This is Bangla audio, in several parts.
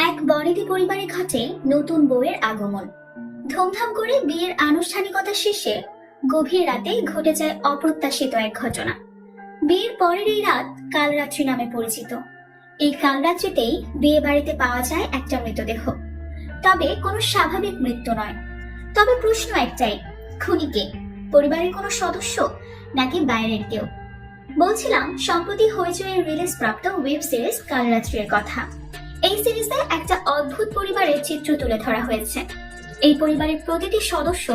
এক বনেদি পরিবারে ঘটে নতুন বউয়ের আগমন। ধুমধাম করে বিয়ের আনুষ্ঠানিকতা শেষে গভীর রাতে ঘটে যায় অপ্রত্যাশিত এক ঘটনা। বিয়ের পরের এই রাত কালরাত্রি নামে পরিচিত। এই কালরাত্রিতেই বিয়ে বাড়িতে পাওয়া যায় একটা মৃতদেহ। তবে কোনো স্বাভাবিক মৃত্যু নয়। তবে প্রশ্ন একটাই, খুনি কে? পরিবারের কোনো সদস্য নাকি বাইরের কেউ? বলছিলাম সম্প্রতি হইচইয়ে রিলিজ প্রাপ্ত ওয়েব সিরিজ কালরাত্রির কথা। এই সিরিজে একটা অদ্ভুত পরিবারের চিত্র তুলে ধরা হয়েছে। এই পরিবারের প্রতিটি সদস্য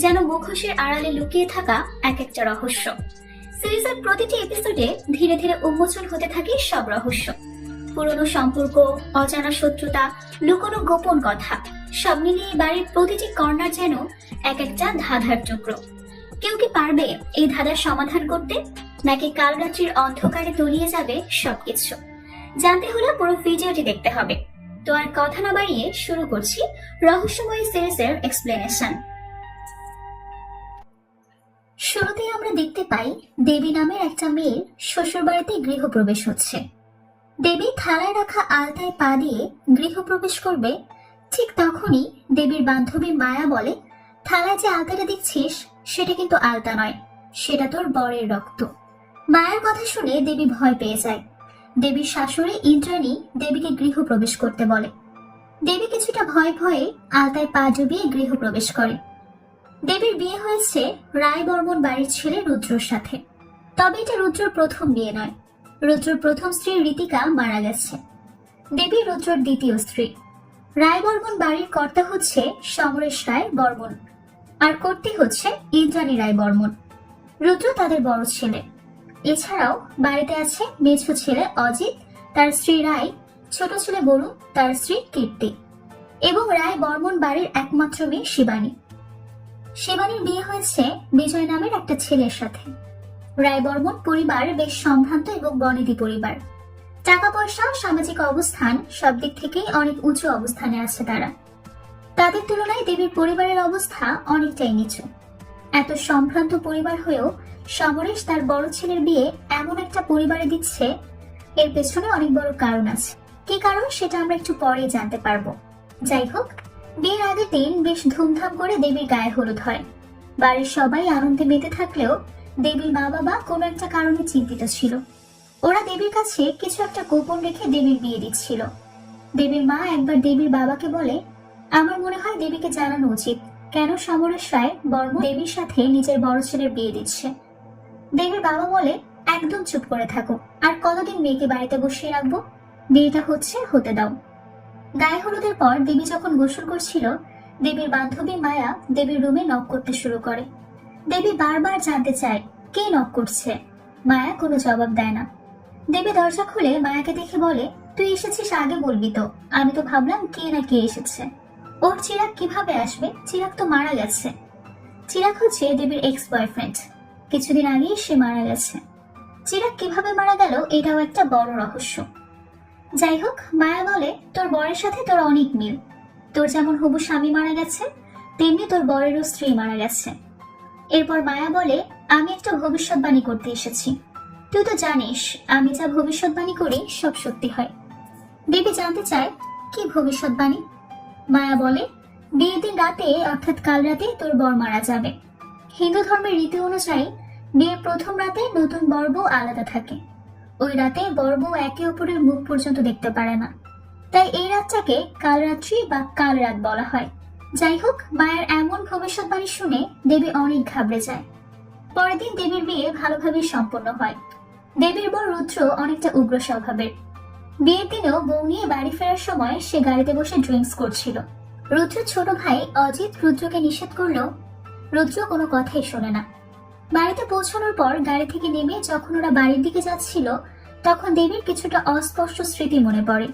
যেন মুখোশের আড়ালে লুকিয়ে থাকা এক একটা রহস্য। সিরিজের প্রতিটি এপিসোডে ধীরে ধীরে উন্মোচন হতে থাকে সব রহস্য। পুরনো সম্পর্ক, অজানা শত্রুতা, লুকোনো গোপন কথা, সব মিলিয়ে বাড়ির প্রতিটি কর্নার যেন এক একটা ধাঁধার টুকরো। কেউ কি পারবে এই ধাঁধার সমাধান করতে, নাকি কালরাত্রির অন্ধকারে তলিয়ে যাবে সবকিছু? জানতে হলে পুরো ভিডিওটি দেখতে হবে। তো আর কথা না বাড়িয়ে শুরু করছি রহস্যময় সিরিজের এক্সপ্লেনেশন। শুরুতেই আমরা দেখতে পাই দেবী নামের একটা মেয়ের শ্বশুরবাড়িতে গৃহপ্রবেশ হচ্ছে। দেবী থালায় রাখা আলতায় পা দিয়ে গৃহপ্রবেশ করবে। ঠিক তখনই দেবীর বান্ধবী মায়া বলে, থালায় যে আলতাটা দেখছিস সেটা কিন্তু আলতা নয়, সেটা তোর বরের রক্ত। মায়ের কথা শুনে দেবী ভয় পেয়ে যায়। দেবীর শাশুড়ি ইন্দ্রাণী দেবীকে গৃহপ্রবেশ করতে বলে। দেবী কিছুটা ভয়ে ভয়ে আলতায় পা ডুবিয়ে গৃহপ্রবেশ করে। দেবীর বিয়ে হয়েছে রায় বর্মন বাড়ির ছেলে রুদ্রর সাথে। তবে এটা রুদ্রর প্রথম বিয়ে নয়। রুদ্রর প্রথম স্ত্রী রীতিকা মারা গেছে। দেবী রুদ্রর দ্বিতীয় স্ত্রী। রায় বর্মন বাড়ির কর্তা হচ্ছে সমরেশ রায় বর্মন, আর কর্ত্রী হচ্ছে ইন্দ্রাণী রায় বর্মন। রুদ্র তাদের বড় ছেলে। এছাড়াও বাড়িতে আছে মেঝো ছেলে অজিত, তার স্ত্রী রায়, ছোট ছেলে বরুণ, তার স্ত্রী কীর্তি, এবং রায় বর্মন বাড়ির একমাত্র মেয়ে শিবানী। শিবানীর বিয়ে হয়েছে বিজয় নামের একটা ছেলের সাথে। রায় বর্মন পরিবার বেশ সম্ভ্রান্ত এবং বনেদি পরিবার। টাকা পয়সা, সামাজিক অবস্থান সব দিক থেকেই অনেক উঁচু অবস্থানে আছে তারা। তাদের তুলনায় দেবীর পরিবারের অবস্থা অনেকটাই নিচু। এত সম্ভ্রান্ত পরিবার হয়েও সমরেশ তার বড় ছেলের বিয়ে এমন একটা পরিবারে দিচ্ছে, এর পেছনে অনেক বড় কারণ আছে। কি কারণ সেটা আমরা একটু পরেই জানতে পারবো। যাই হোক, বিয়ের আগের দিন বেশ ধুমধাম করে দেবীর গায়ে হলুদ হয়। বাড়ির সবাই আনন্দে মেতে থাকলেও দেবীর মা বাবা কোনো একটা কারণে চিন্তিত ছিল। ওরা দেবীর কাছে কিছু একটা গোপন রেখে দেবীর বিয়ে দিচ্ছিল। দেবীর মা একবার দেবীর বাবাকে বলে, আমার মনে হয় দেবীকে জানানো উচিত কেন সমরেশ রায় বর্মন দেবীর সাথে নিজের বড় ছেলের বিয়ে দিচ্ছে। দেবীর বাবা বলে, একদম চুপ করে থাকো, আর কতদিন মেয়েকে বাড়িতে বসিয়ে রাখবো? বিয়েটা হতে দাও। গায়ে হলুদের পর দেবী যখন গোসল করছিল, দেবীর বান্ধবী মায়া দেবীর রুমে নক করতে শুরু করে। দেবী বারবার জানতে চায় কে নক করছে। মায়া কোনো জবাব দেয় না। দেবী দরজা খুলে মায়াকে দেখে বলে, তুই এসেছিস আগে বলবি তো, আমি তো ভাবলাম কে না কে এসেছে। ওর চিরাগ কিভাবে আসবে? চিরাগ তো মারা গেছে। চিরাগ হচ্ছে দেবীর এক্স বয়ফ্রেন্ড। কিছুদিন আগেই সে মারা গেছে। চিরাগ কিভাবে মারা গেল এটাও একটা বড় রহস্য। যাই হোক, মায়া বলে, তোর বরের সাথে তোর অনেক মিল। তোর যেমন হবু স্বামী মারা গেছে, তেমনি তোর বরেরও স্ত্রী মারা গেছে। এরপর মায়া বলে, আমি একটা ভবিষ্যৎবাণী করতে এসেছি। তুই তো জানিস আমি যা ভবিষ্যৎবাণী করি সব সত্যি হয়। দেবী জানতে চায়, কি ভবিষ্যৎবাণী? মায়া বলে, বিয়ের দিন রাতে অর্থাৎ কাল রাতে তোর বর মারা যাবে। হিন্দু ধর্মের রীতি অনুযায়ী বিয়ের প্রথম রাতে নতুন বর বউ আলাদা থাকে। ওই রাতে বর বউ একে অপরের মুখ পর্যন্ত দেখতে পারে না। তাই এই রাতটাকে কালরাত্রি বা কাল রাত বলা হয়। যাই হোক, মায়ের এমন ভবিষ্যৎবাণী শুনে দেবী অনেক ঘাবড়ে যায়। পরের দিন দেবীর বিয়ে ভালোভাবে সম্পন্ন হয়। দেবীর বর রুদ্র অনেকটা উগ্র স্বভাবের। বিয়ের দিনেও বউ নিয়ে বাড়ি ফেরার সময় সে গাড়িতে বসে ড্রিঙ্কস করছিল। রুদ্র ছোট ভাই অজিত রুদ্রকে নিষেধ করলেও রুদ্র কোনো কথাই শোনে না। বাড়িতে পৌঁছানোর পর গাড়ি থেকে নেমে যখন ওরা বাড়ির দিকে যাচ্ছিল, তখন দেবীর কিছুটা অস্পষ্ট স্মৃতি মনে পড়ে।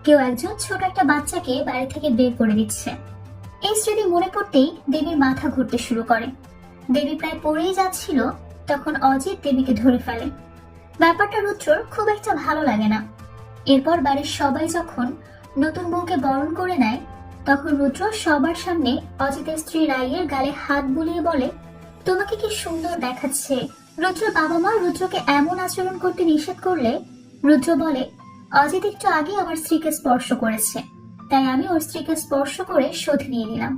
কেউ একজন ছোট একটা বাচ্চাকে বাড়ি থেকে বের করে দিচ্ছে। এই স্মৃতি মনে পড়তেই দেবীর মাথা ঘুরতে শুরু করে। দেবী প্রায় পড়েই যাচ্ছিল, তখন অজিত দেবীকে ধরে ফেলে। ব্যাপারটা রুদ্রর খুব একটা ভালো লাগে না। এরপর বাড়ির সবাই যখন নতুন বউকে বরণ করে নেয়, তখন রুদ্র সবার সামনে অজিতের স্ত্রী রাইয়ের গালে হাত বুলিয়ে বলে, তোমাকে কি সুন্দর দেখাচ্ছে। রুদ্র বাবা মা রুদ্রকে এমন আচরণ করতে নিষেধ করলে রুদ্র বলে, অজিত একটু আগে আমার স্ত্রীকে স্পর্শ করেছে, তাই আমি ওর স্ত্রীকে স্পর্শ করে শোধ নিয়ে নিলাম।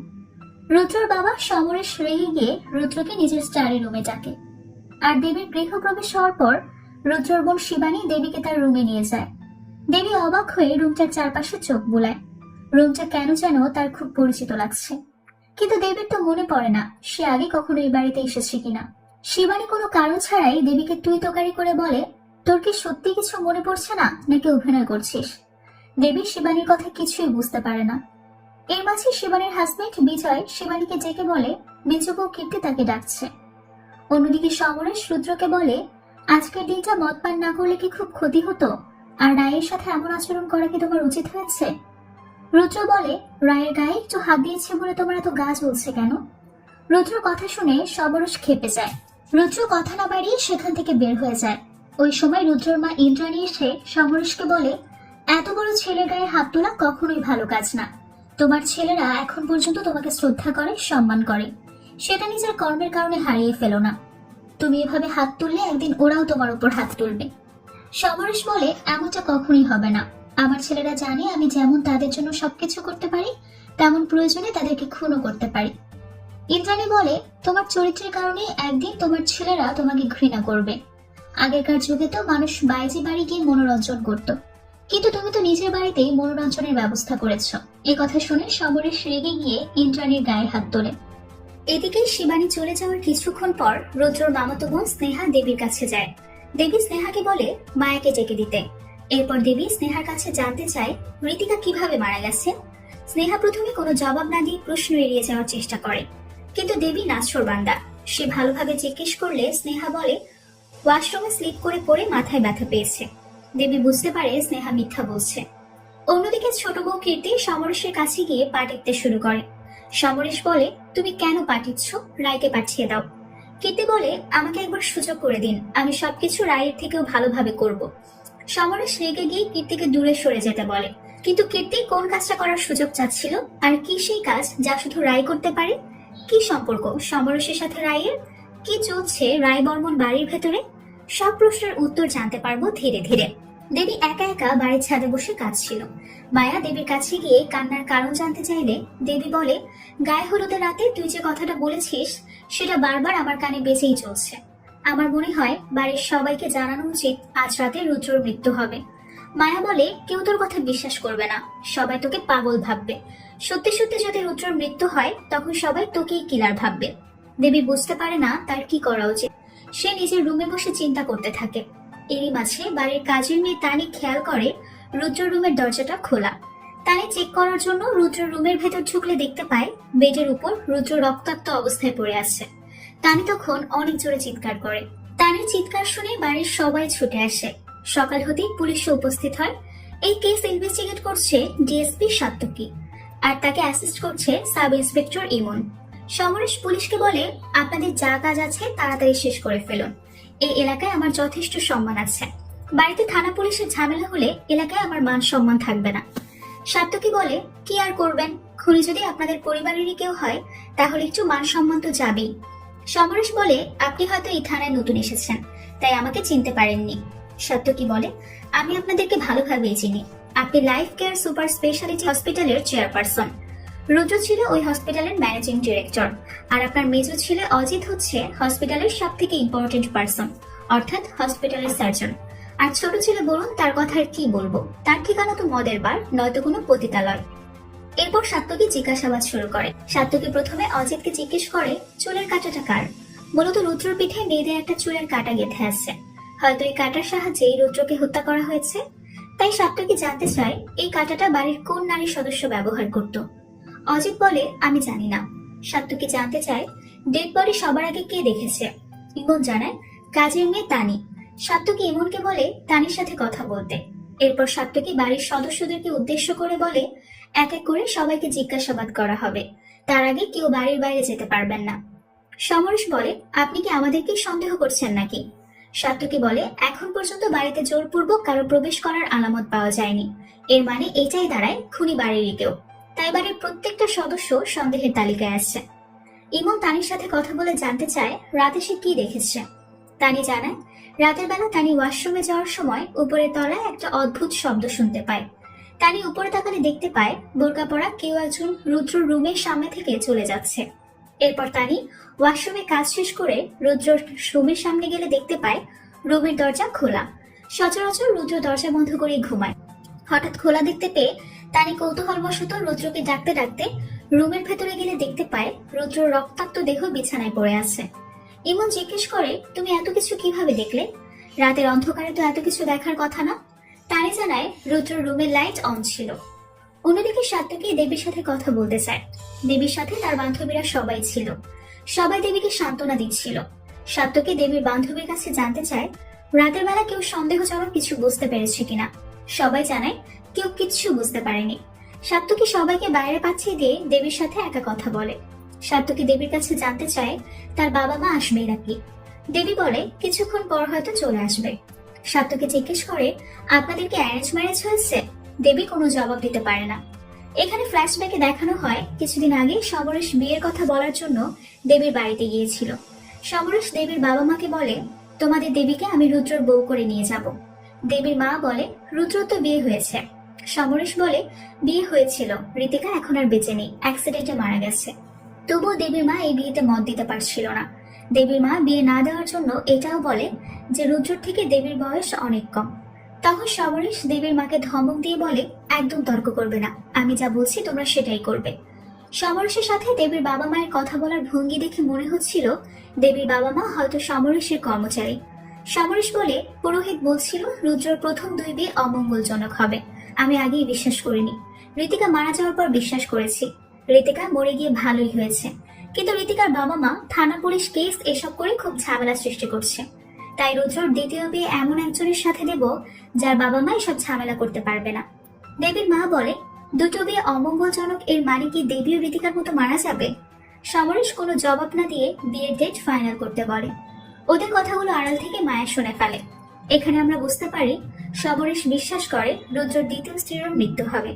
রুদ্রর বাবা সমরেশ রেগে গিয়ে রুদ্রকে নিজের স্টাডি রুমে ডাকে। আর দেবীর গৃহপ্রবেশ হওয়ার পর রুদ্রর বোন শিবানী দেবীকে তার রুমে নিয়ে যায়। দেবী অবাক হয়ে রুমটার চারপাশে চোখ বুলায়। রুমটা কেন যেন তার খুব পরিচিত লাগছে, কিন্তু দেবীর তো মনে পড়ে না সে আগে কখনো এই বাড়িতে এসেছে কিনা। শিবানী কোনো কারণ ছাড়াই দেবীকে তুই তোকারি করে বলে, তোর কি সত্যি কিছু মনে পড়ছে না নাকি অভিনয় করছিস? দেবী শিবানীর কথা কিছুই বুঝতে পারে না। এর মাঝে শিবানীর হাজবেন্ড বিজয় শিবানীকে ডেকে বলে মেজো বউ কীর্তি তাকে ডাকছে। অন্যদিকে সমরেশ রুদ্রকে বলে, আজকের দিনটা মদ পান না করলে কি খুব ক্ষতি হতো, আর রায়ের সাথে এমন আচরণ করা কি তোমার উচিত হয়েছে? রুদ্র বলে, রায়ের গায়ে একটু হাত দিয়েছে বলে তোমার এত গা জ্বলছে কেন? রুদ্রর কথা শুনে সমরেশ ক্ষেপে যায়। রুদ্র কথা না বাড়িয়ে সেখান থেকে বের হয়ে যায়। ওই সময় রুদ্রর মা ইন্দ্রাণী এসে সমরেশকে বলে, এত বড় ছেলের গায়ে হাত তোলা কখনোই ভালো কাজ না। তোমার ছেলেরা এখন পর্যন্ত তোমাকে শ্রদ্ধা করে, সম্মান করে, সেটা নিজের কর্মের কারণে হারিয়ে ফেলো না। তুমি এভাবে হাত তুললে একদিন ওরাও তোমার উপর হাত তুলবে। সমরেশ বলে, এমনটা কখনোই হবে না। আমার ছেলেরা জানে আমি যেমন তাদের জন্য সবকিছু করতে পারি, তেমন প্রয়োজনে তাদেরকে খুনও করতে পারি। ইন্দ্রাণী বলে, তোমার চরিত্রের কারণে একদিন তোমার ছেলেরা তোমাকে ঘৃণা করবে। আগেকার যুগে তো মানুষ বাইরে বাড়ি গিয়ে মনোরঞ্জন করত, কিন্তু তুমি তো নিজের বাড়িতেই মনোরঞ্জনের ব্যবস্থা করেছ। এ কথা শুনে সমরেশ রেগে গিয়ে ইন্দ্রাণীর গায়ে হাত তোলে। এদিকে শিবানী চলে যাওয়ার কিছুক্ষণ পর রুদ্রর মামাতো বোন স্নেহা দেবীর কাছে যায়। দেবী স্নেহাকে বলে মায়াকে ডেকে দিতে। এরপর দেবী স্নেহার কাছে জানতে চায় ঋতিকা কিভাবে মারা গেছে। স্নেহা প্রথমে কোনো জবাব না দিয়ে প্রশ্ন এড়িয়ে যাওয়ার চেষ্টা করে, কিন্তু দেবী নাছোড়বান্দা। সে ভালোভাবে জিজ্ঞেস করলে স্নেহা বলে ওয়াশরুমে স্লিপ করে পড়ে মাথায় ব্যথা পেয়েছে। দেবী বুঝতে পারে স্নেহা মিথ্যা বলছে। অন্যদিকে ছোট বউ কীর্তি সমরেশের কাছে গিয়ে পা টিপতে শুরু করে। সমরেশ বলে, তুমি কেন পা টিপছ? রায়কে পাঠিয়ে দাও। কীর্তি বলে, আমাকে একবার সুযোগ করে দিন, আমি সবকিছু রায়ের থেকেও ভালোভাবে করব। সমরেশ রেগে গিয়ে কীর্তিকে দূরে সরে যেতে বলে, কিন্তু কীর্তি কোন কাজটা করার সুযোগ চাচ্ছিল, আর কি সেই কাজ যা শুধু রায় করতে পারে? কি সম্পর্ক সমরেশের সাথে রায়ের? কি চলছে রায় বর্মন বাড়ির ভেতরে? সব প্রশ্নের উত্তর জানতে পারবো ধীরে ধীরে। দেবী একা একা বাড়ির ছাদে বসে কাঁদছিল। মায়া দেবীর কাছে গিয়ে কান্নার কারণ জানতে চাইলে দেবী বলে, গায়ে হলুদের রাতে তুই যে কথাটা বলেছিস সেটা বারবার আমার কানে বেজেই চলছে। আমার মনে হয় বাড়ির সবাইকে জানানো উচিত আজ রাতে রুদ্রর মৃত্যু হবে। মায়া বলে, কেউ তোর কথা বিশ্বাস করবে না, সবাই তোকে পাগল ভাববে। সত্যি সত্যি যদি রুদ্রর মৃত্যু হয় তখন সবাই তোকেই কিলার ভাববে। দেবী বুঝতে পারে না তার কি করা উচিত। সে নিজের রুমে বসে চিন্তা করতে থাকে। এরই মাঝে বাড়ির কাজের মেয়ে তানি খেয়াল করে রুদ্র রুমের দরজাটা খোলা। তানি চেক করার জন্য রুদ্র রুমের ভেতর ঢুকলে দেখতে পায় বেডের উপর রুদ্র রক্তাক্ত অবস্থায় পড়ে আছে। তানি তখন অনেক জোরে চিৎকার করে। তানির চিৎকার শুনে বাড়ির সবাই ছুটে আসে। সকাল হতেই পুলিশে উপস্থিত হয়। এই কেস ইনভেস্টিগেট করছে ডিএসপি সাত্তকী, আর তাকে অ্যাসিস্ট করছে সাব ইন্সপেক্টর ইমন। সমরেশ পুলিশকে বলে, আপনাদের যা কাজ আছে তাড়াতাড়ি শেষ করে ফেলুন। এই এলাকায় আমার যথেষ্ট সম্মান আছে। বাড়িতে থানা পুলিশের ঝামেলা হলে এলাকায় আমার মান সম্মান থাকবে না। সাত্তকী বলে, কি আর করবেন, খুনি যদি আপনাদের পরিবারেরই কেউ হয় তাহলে একটু মান সম্মান তো যাবেই। সমরেশ বলে, আপনি হয়তো এই থানায় নতুন এসেছেন, তাই আমাকে চিনতে পারেননি। সাত্তকী বলে, আমি আপনাদেরকে ভালোভাবেই চিনি। আপনি লাইফ কেয়ার সুপার স্পেশালিটি হসপিটালের চেয়ারপারসন। রুদ্র ছিল ওই হসপিটালের ম্যানেজিং ডিরেক্টর, আর আপনার মেজো ছেলে অজিত হচ্ছে হসপিটালের সব থেকে ইম্পর্টেন্ট পার্সন, অর্থাৎ হসপিটালের সার্জন। আর ছোট ছেলে বরুণ, তার কথা আর কি বলবো, তার ঠিকানা তো মদের বার, নয়তো কোনো পতিতালয়। এরপর সাত্তকী জিজ্ঞাসাবাদ শুরু করে। সাত্তকী প্রথমে অজিতকে জিজ্ঞেস করে চুলের কাঁটাটা কার। মূলত রুদ্রর পিঠে মেয়েদের একটা চুলের কাঁটা গেঁথে আছে, হয়তো এই কাঁটার সাহায্যেই রুদ্রকে হত্যা করা হয়েছে। তাই সাত্তকী জানতে চায় এই কাঁটাটা বাড়ির কোন নারী সদস্য ব্যবহার করত। অজিত বলে, আমি জানি না। সাত্তকী জানতে চায় ডেড বডি সবার আগে কে দেখেছে। ইমন জানায় কাজের মেয়ে তানি। সাত্তকী ইমনকে বলে তানির সাথে কথা বলতে। এরপর সাত্তকী বাড়ির সদস্যদেরকে উদ্দেশ্য করে বলে, এক এক করে সবাইকে জিজ্ঞাসাবাদ করা হবে, তার আগে কেউ বাড়ির বাইরে যেতে পারবেন না। সমরেশ বলে, আপনি কি আমাদেরকে সন্দেহ করছেন নাকি? সাত্তকী বলে, এখন পর্যন্ত বাড়িতে জোরপূর্বক কারো প্রবেশ করার আলামত পাওয়া যায়নি। এর মানে এটাই দাঁড়ায় খুনি বাড়িরই কেউ, তাই বাড়ির প্রত্যেকটা সদস্য সন্দেহের তালিকায় আছে। ইমন তানির সাথে কথা বলে জানতে চায় রাতে সে কি দেখেছে। তানি জানায় রাতের বেলা তানি ওয়াশরুমে যাওয়ার সময় উপরের তলায় একটা অদ্ভুত শব্দ শুনতে পায়। তানি উপরে তাকালে দেখতে পায় বোরকা পরা কেউ একজন রুদ্রর রুমের সামনে থেকে চলে যাচ্ছে। এরপর তানি ওয়াশরুমে কাজ শেষ করে রুদ্রর রুমের সামনে গেলে দেখতে পায় রুমের দরজা খোলা। সচরাচর রুদ্র দরজা বন্ধ করে ঘুমায়। হঠাৎ খোলা দেখতে পেয়ে তানি কৌতূহলবশত রুদ্রকে ডাকতে ডাকতে রুমের ভেতরে গেলে দেখতে পায় রুদ্র রক্তাক্ত দেহ বিছানায় পড়ে আছে। ইমন জিজ্ঞেস করে, তুমি এত কিছু কিভাবে দেখলে? রাতের অন্ধকারে তো এত কিছু দেখার কথা না। তানি জানায় রুদ্রর রুমের লাইট অন ছিল। অন্যদিকে সাত্তকী দেবীর সাথে কথা বলতে চায়। দেবীর সাথে তার বান্ধবীরা সবাই ছিল। সবাই দেবীকে সান্ত্বনা দিচ্ছিল। সাত্তকী দেবীর বান্ধবীর কাছে জানতে চায় রাতের বেলা কেউ সন্দেহজনক কিছু বুঝতে পেরেছে কিনা। সবাই জানায় কেউ কিচ্ছু বুঝতে পারেনি। সাত্তকী সবাইকে বাইরে পাঠিয়ে দিয়ে দেবীর সাথে একা কথা বলে। সাত্তকী দেবীর কাছে জানতে চায় তার বাবা মা আসবে নাকি। দেবী বলে কিছুক্ষণ পর হয়তো চলে আসবে। সাত্তকী জিজ্ঞেস করে, আপনাদের কি অ্যারেঞ্জ ম্যারেজ হয়েছে? দেবী কোনো জবাব দিতে পারে না। এখানে ফ্ল্যাশব্যাকে দেখানো হয় কিছুদিন আগে সমরেশ বিয়ের কথা বলার জন্য দেবীর বাড়িতে গিয়েছিল। সমরেশ দেবীর বাবা মাকে বলে, তোমাদের দেবীকে আমি রুদ্রর বউ করে নিয়ে যাব। দেবীর মা বলে, রুদ্র তো বিয়ে হয়েছে। সমরেশ বলে, বিয়ে হয়েছিল, ঋতিকা এখন আর বেঁচে নেই, অ্যাক্সিডেন্টে মারা গেছে। তবুও দেবীর মা এই বিয়েতে মত দিতে পারছিল না। দেবীর মা বিয়ে না দেওয়ার জন্য এটাও বলে যে রুদ্রর থেকে দেবীর বয়স অনেক কম। তখন সমরেশ দেবীর মাকে ধমক দিয়ে বলে, একদম তর্ক করবে না, আমি যা বলছি তোমরা সেটাই করবে। সমরেশের সাথে দেবীর বাবা মায়ের কথা বলার ভঙ্গি দেখে মনে হচ্ছিল দেবীর বাবা মা হয়তো সমরেশের কর্মচারী। সমরেশ বলে, পুরোহিত বলছিল রুদ্রর প্রথম 2 বিয়ে অমঙ্গলজনক হবে। আমি আগেই বিশ্বাস করিনি। ঋতিকা মারা যাওয়ার পর বিশ্বাস করেছি। ঋতিকা মরে গিয়ে ভালোই হয়েছে, কিন্তু ঋতিকার বাবা মা থানা পুলিশ কেস এসব করে খুব ঝামেলা সৃষ্টি করছে। তাই রুদ্রর দ্বিতীয় বিয়ে এমন একজনের সাথে দেব যার বাবা মা এসব ঝামেলা করতে পারবে না। দেবীর মা বলে, 2 বিয়ে অমঙ্গলজনক এর মানে কি দেবী ও ঋতিকার মতো মারা যাবে? সমরেশ কোনো জবাব না দিয়ে বিয়ের ডেট ফাইনাল করতে বলে। ওদের কথাগুলো আড়াল থেকে মায়া শুনে ফেলে। এখানে আমরা বুঝতে পারি সমরেশ বিশ্বাস করে রুদ্রর দ্বিতীয় স্ত্রীর মৃত্যু হবে।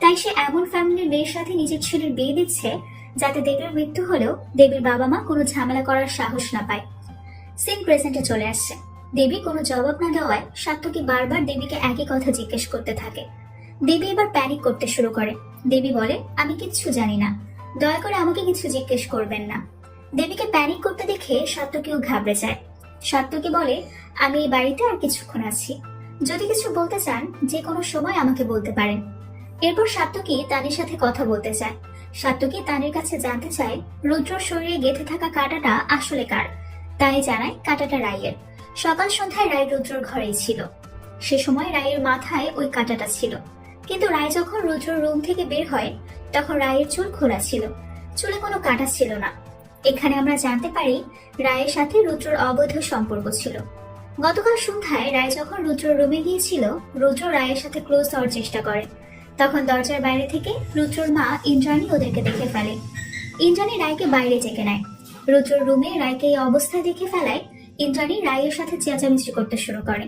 তাই সে এমন ফ্যামিলির মেয়ের সাথে নিজের ছেলের বিয়ে দিচ্ছে যাতে দেবীর মৃত্যু হলেও দেবীর বাবা মা কোনো ঝামেলা করার সাহস না পায়। সিন প্রেজেন্টে চলে আসছে। দেবী কোনো জবাব না দেওয়ায় সাত্তকী বারবার দেবীকে একই কথা জিজ্ঞেস করতে থাকে। দেবী এবার প্যানিক করতে শুরু করে। দেবী বলে, আমি কিচ্ছু জানি না, দয়া করে আমাকে কিছু জিজ্ঞেস করবেন না। দেবীকে প্যানিক করতে দেখে সাত্তকীও ঘাবড়ে যায়। সাত্তকী বলে, আমি এই বাড়িতে আর কিছুক্ষণ আছি, যদি কিছু বলতে চান যে কোনো সময় আমাকে বলতে পারেন। এরপর সাত্তকী তানির সাথে কথা বলতে চায়। সাত্তকী তানির কাছে জানতে চায় রুদ্রর শরীরে গেঁথে থাকা কাঁটাটা আসলে কার। তাই জানায় কাঁটাটা রায়ের। সকাল সন্ধ্যায় রায় রুদ্রর ঘরেই ছিল। সে সময় রায়ের মাথায় ওই কাঁটাটা ছিল, কিন্তু রায় যখন রুদ্রর রুম থেকে বের হয় তখন রায়ের চুল খোলা ছিল, চুলে কোনো কাঁটা ছিল না। এখানে আমরা জানতে পারি রায়ের সাথে রুদ্রর অবৈধ সম্পর্ক ছিল। গতকাল সন্ধ্যায় রায় যখন রুদ্রর রুমে গিয়েছিল, রুদ্র রায়ের সাথে ক্লোজ হওয়ার চেষ্টা করে। তখন দরজার বাইরে থেকে রুদ্রর মা ইন্দ্রাণী ওদেরকে দেখে ফেলে। ইন্দ্রাণী রায়কে বাইরে ডেকে নেয়। রুদ্রর রুমে রায়কে এই অবস্থায় দেখে ফেলায় ইন্দ্রাণী রায়ের সাথে চেঁচামেচি করতে শুরু করে।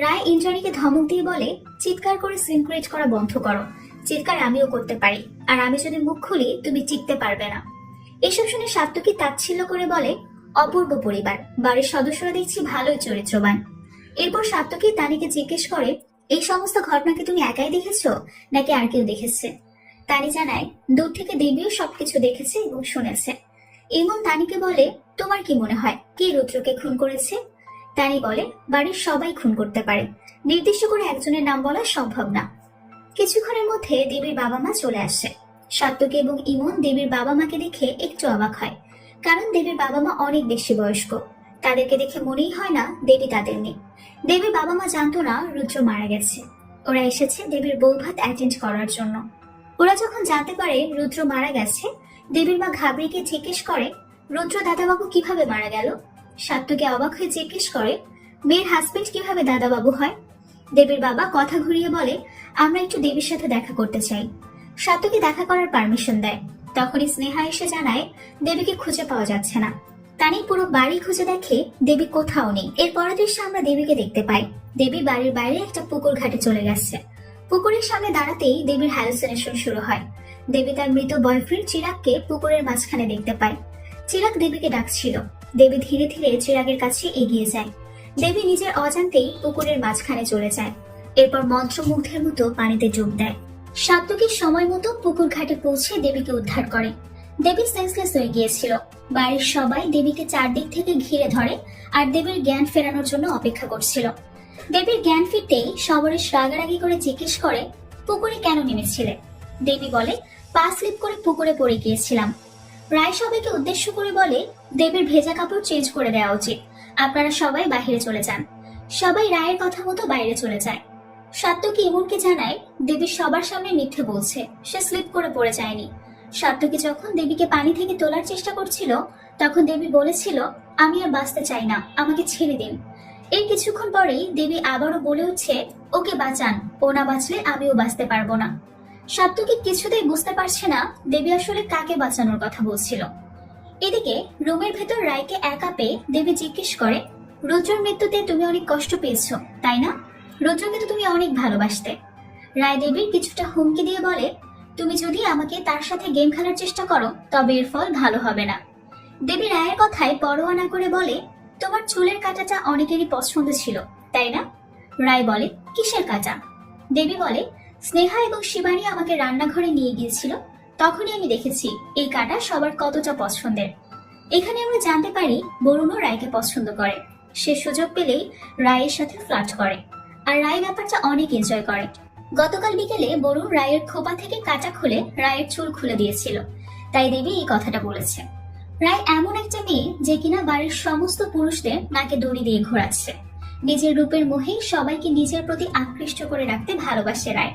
রায় ইন্দ্রাণীকে ধমক দিয়ে বলে, চিৎকার করে সিন ক্রিয়েট করা বন্ধ করো। চিৎকার আমিও করতে পারি, আর আমি যদি মুখ খুলি তুমি টিকতে পারবে না। এসব শুনে সাত্তকী তাচ্ছিল্য করে বলে, অপূর্ব পরিবার, বাড়ির সদস্যরা দেখছি ভালোই চরিত্রবান। এরপর সাত্তকী তানিকে জিজ্ঞেস করে, এই সমস্ত ঘটনা কি তুমি একাই দেখেছো নাকি আর কেউ দেখেছে? তানি জানায় দূর থেকে দেবীও সবকিছু দেখেছে এবং শুনেছে। এমন তানিকে বলে, তোমার কি মনে হয় কে রুদ্রকে খুন করেছে? তানি বলে, বাড়ির সবাই খুন করতে পারে, নির্দিষ্ট করে একজনের নাম বলা সম্ভব না। কিছুক্ষণের মধ্যে দেবীর বাবা মা চলে আসে। সাত্তকী এবং ইমন দেবীর বাবা মাকে দেখে একটু অবাক হয়, কারণ দেবীর বাবা মা অনেক বেশি বয়স্ক। তাদেরকে দেখে মনেই হয় না দেবী তাদের মেয়ে। দেবীর বাবা মা জানতো না রুদ্র মারা গেছে। ওরা এসেছে দেবীর বৌভাত অ্যাটেন্ড করার জন্য। ওরা যখন জানতে পারে রুদ্র মারা গেছে, দেবীর মা ঘাবড়ে গিয়ে জিজ্ঞেস করে, রুদ্র দাদাবাবু কিভাবে মারা গেল? সাত্তকী অবাক হয়ে জিজ্ঞেস করে, মেয়ের হাজবেন্ড কিভাবে দাদাবাবু হয়? দেবীর বাবা কথা ঘুরিয়ে বলে, আমরা একটু দেবীর সাথে দেখা করতে চাই। সাত্তকী দেখা করার পারমিশন দেয়। তখনই স্নেহা এসে জানায় দেবীকে খুঁজে পাওয়া যাচ্ছে না। তানি পুরো বাড়ি খুঁজে দেখে দেবী কোথাও নেই। এর পরের দৃশ্যে আমরা দেবীকে দেখতে পাই। দেবী বাড়ির বাইরে একটা পুকুর ঘাটে চলে গেছে। পুকুরের সামনে দাঁড়াতেই দেবীর হ্যালুসিনেশন শুরু হয়। দেবী তার মৃত বয়ফ্রেন্ড চিরাগকে পুকুরের মাঝখানে দেখতে পায়। চিরাগ দেবীকে ডাকছিল। দেবী ধীরে ধীরে চিরাগের কাছে এগিয়ে যায়। দেবী নিজের অজান্তেই পুকুরের মাঝখানে চলে যায়। এরপর মন্ত্রমুগ্ধের মতো পানিতে ডুব দেয়। সাত্তকী সময় মতো পুকুর ঘাটে পৌঁছে দেবীকে উদ্ধার করে। দেবী সেন্সলেস হয়ে গিয়েছিল। বাড়ির সবাই দেবীকে চারদিক থেকে ঘিরে ধরে আর দেবীর জ্ঞান ফেরানোর জন্য অপেক্ষা করছিল। দেবীর জ্ঞান ফিরতেই সবরেশ রাগারাগি করে জিজ্ঞেস করে, পুকুরে কেন নেমেছিলে? দেবী বলে, পা স্লিপ করে পুকুরে পড়ে গিয়েছিলাম। রায় সবাইকে উদ্দেশ্য করে বলে, দেবীর ভেজা কাপড় চেঞ্জ করে দেওয়া উচিত। আপনারা সবাই বাইরে চলে যান। সবাই রায়ের কথা মতো বাইরে চলে যায়। সাত্তকী ইমনকে জানায়, দেবী সবার সামনে মিথ্যে বলছে, সে স্লিপ করে পড়ে যায়নি। সাত্তকী যখন দেবীকে পানি থেকে তোলার চেষ্টা করছিল, তখন দেবী বলেছিল, আমি আর বাঁচতে চাই না, আমাকে ছেড়ে দিন। এর কিছুক্ষণ পরেই দেবী আবারও বলে উঠছে, ওকে বাঁচান, ও না বাঁচলে আমিও বাঁচতে পারবো না। সাত্তকী কিছুতেই বুঝতে পারছে না দেবী আসলে কাকে বাঁচানোর কথা বলছিল। এদিকে রুমের ভেতর রায়কে একা পেয়ে দেবী জিজ্ঞেস করে, রুদ্রর মৃত্যুতে তুমি অনেক কষ্ট পেয়েছো, তাই না? রুদ্রকে তো তুমি অনেক ভালোবাসতে। রায় দেবীর কিছুটা হুমকি দিয়ে বলে, তুমি যদি আমাকে তার সাথে গেম খেলার চেষ্টা করো তবে এর ফল ভালো হবে না। দেবী রায়ের কথায় পরোয়া না করে বলে, তোমার চুলের কাঁটাটা অনেকেরই পছন্দ ছিল, তাই না? রায় বলে, কিসের কাঁটা? দেবী বলে, স্নেহা এবং শিবানী আমাকে রান্নাঘরে নিয়ে গিয়েছিল, তখনই আমি দেখেছি এই কাঁটা সবার কতটা পছন্দের। এখানে আমরা জানতে পারি বরুণও রায়কে পছন্দ করে। সে সুযোগ পেলেই রায়ের সাথে ফ্লার্ট করে, আর রায় ব্যাপারটা অনেক এনজয় করে। গতকাল বিকেলে বরুণ রায়ের খোপা থেকে কাঁটা খুলে রায়ের চুল খুলে দিয়েছিল, তাই দেবী এই কথাটা বলেছে। রায় এমন একটা মেয়ে যে কিনা বাড়ির সমস্ত পুরুষদের নাকে দড়ি দিয়ে ঘোরাচ্ছে। নিজের রূপের মোহে সবাইকে নিজের প্রতি আকৃষ্ট করে রাখতে ভালোবাসে রায়।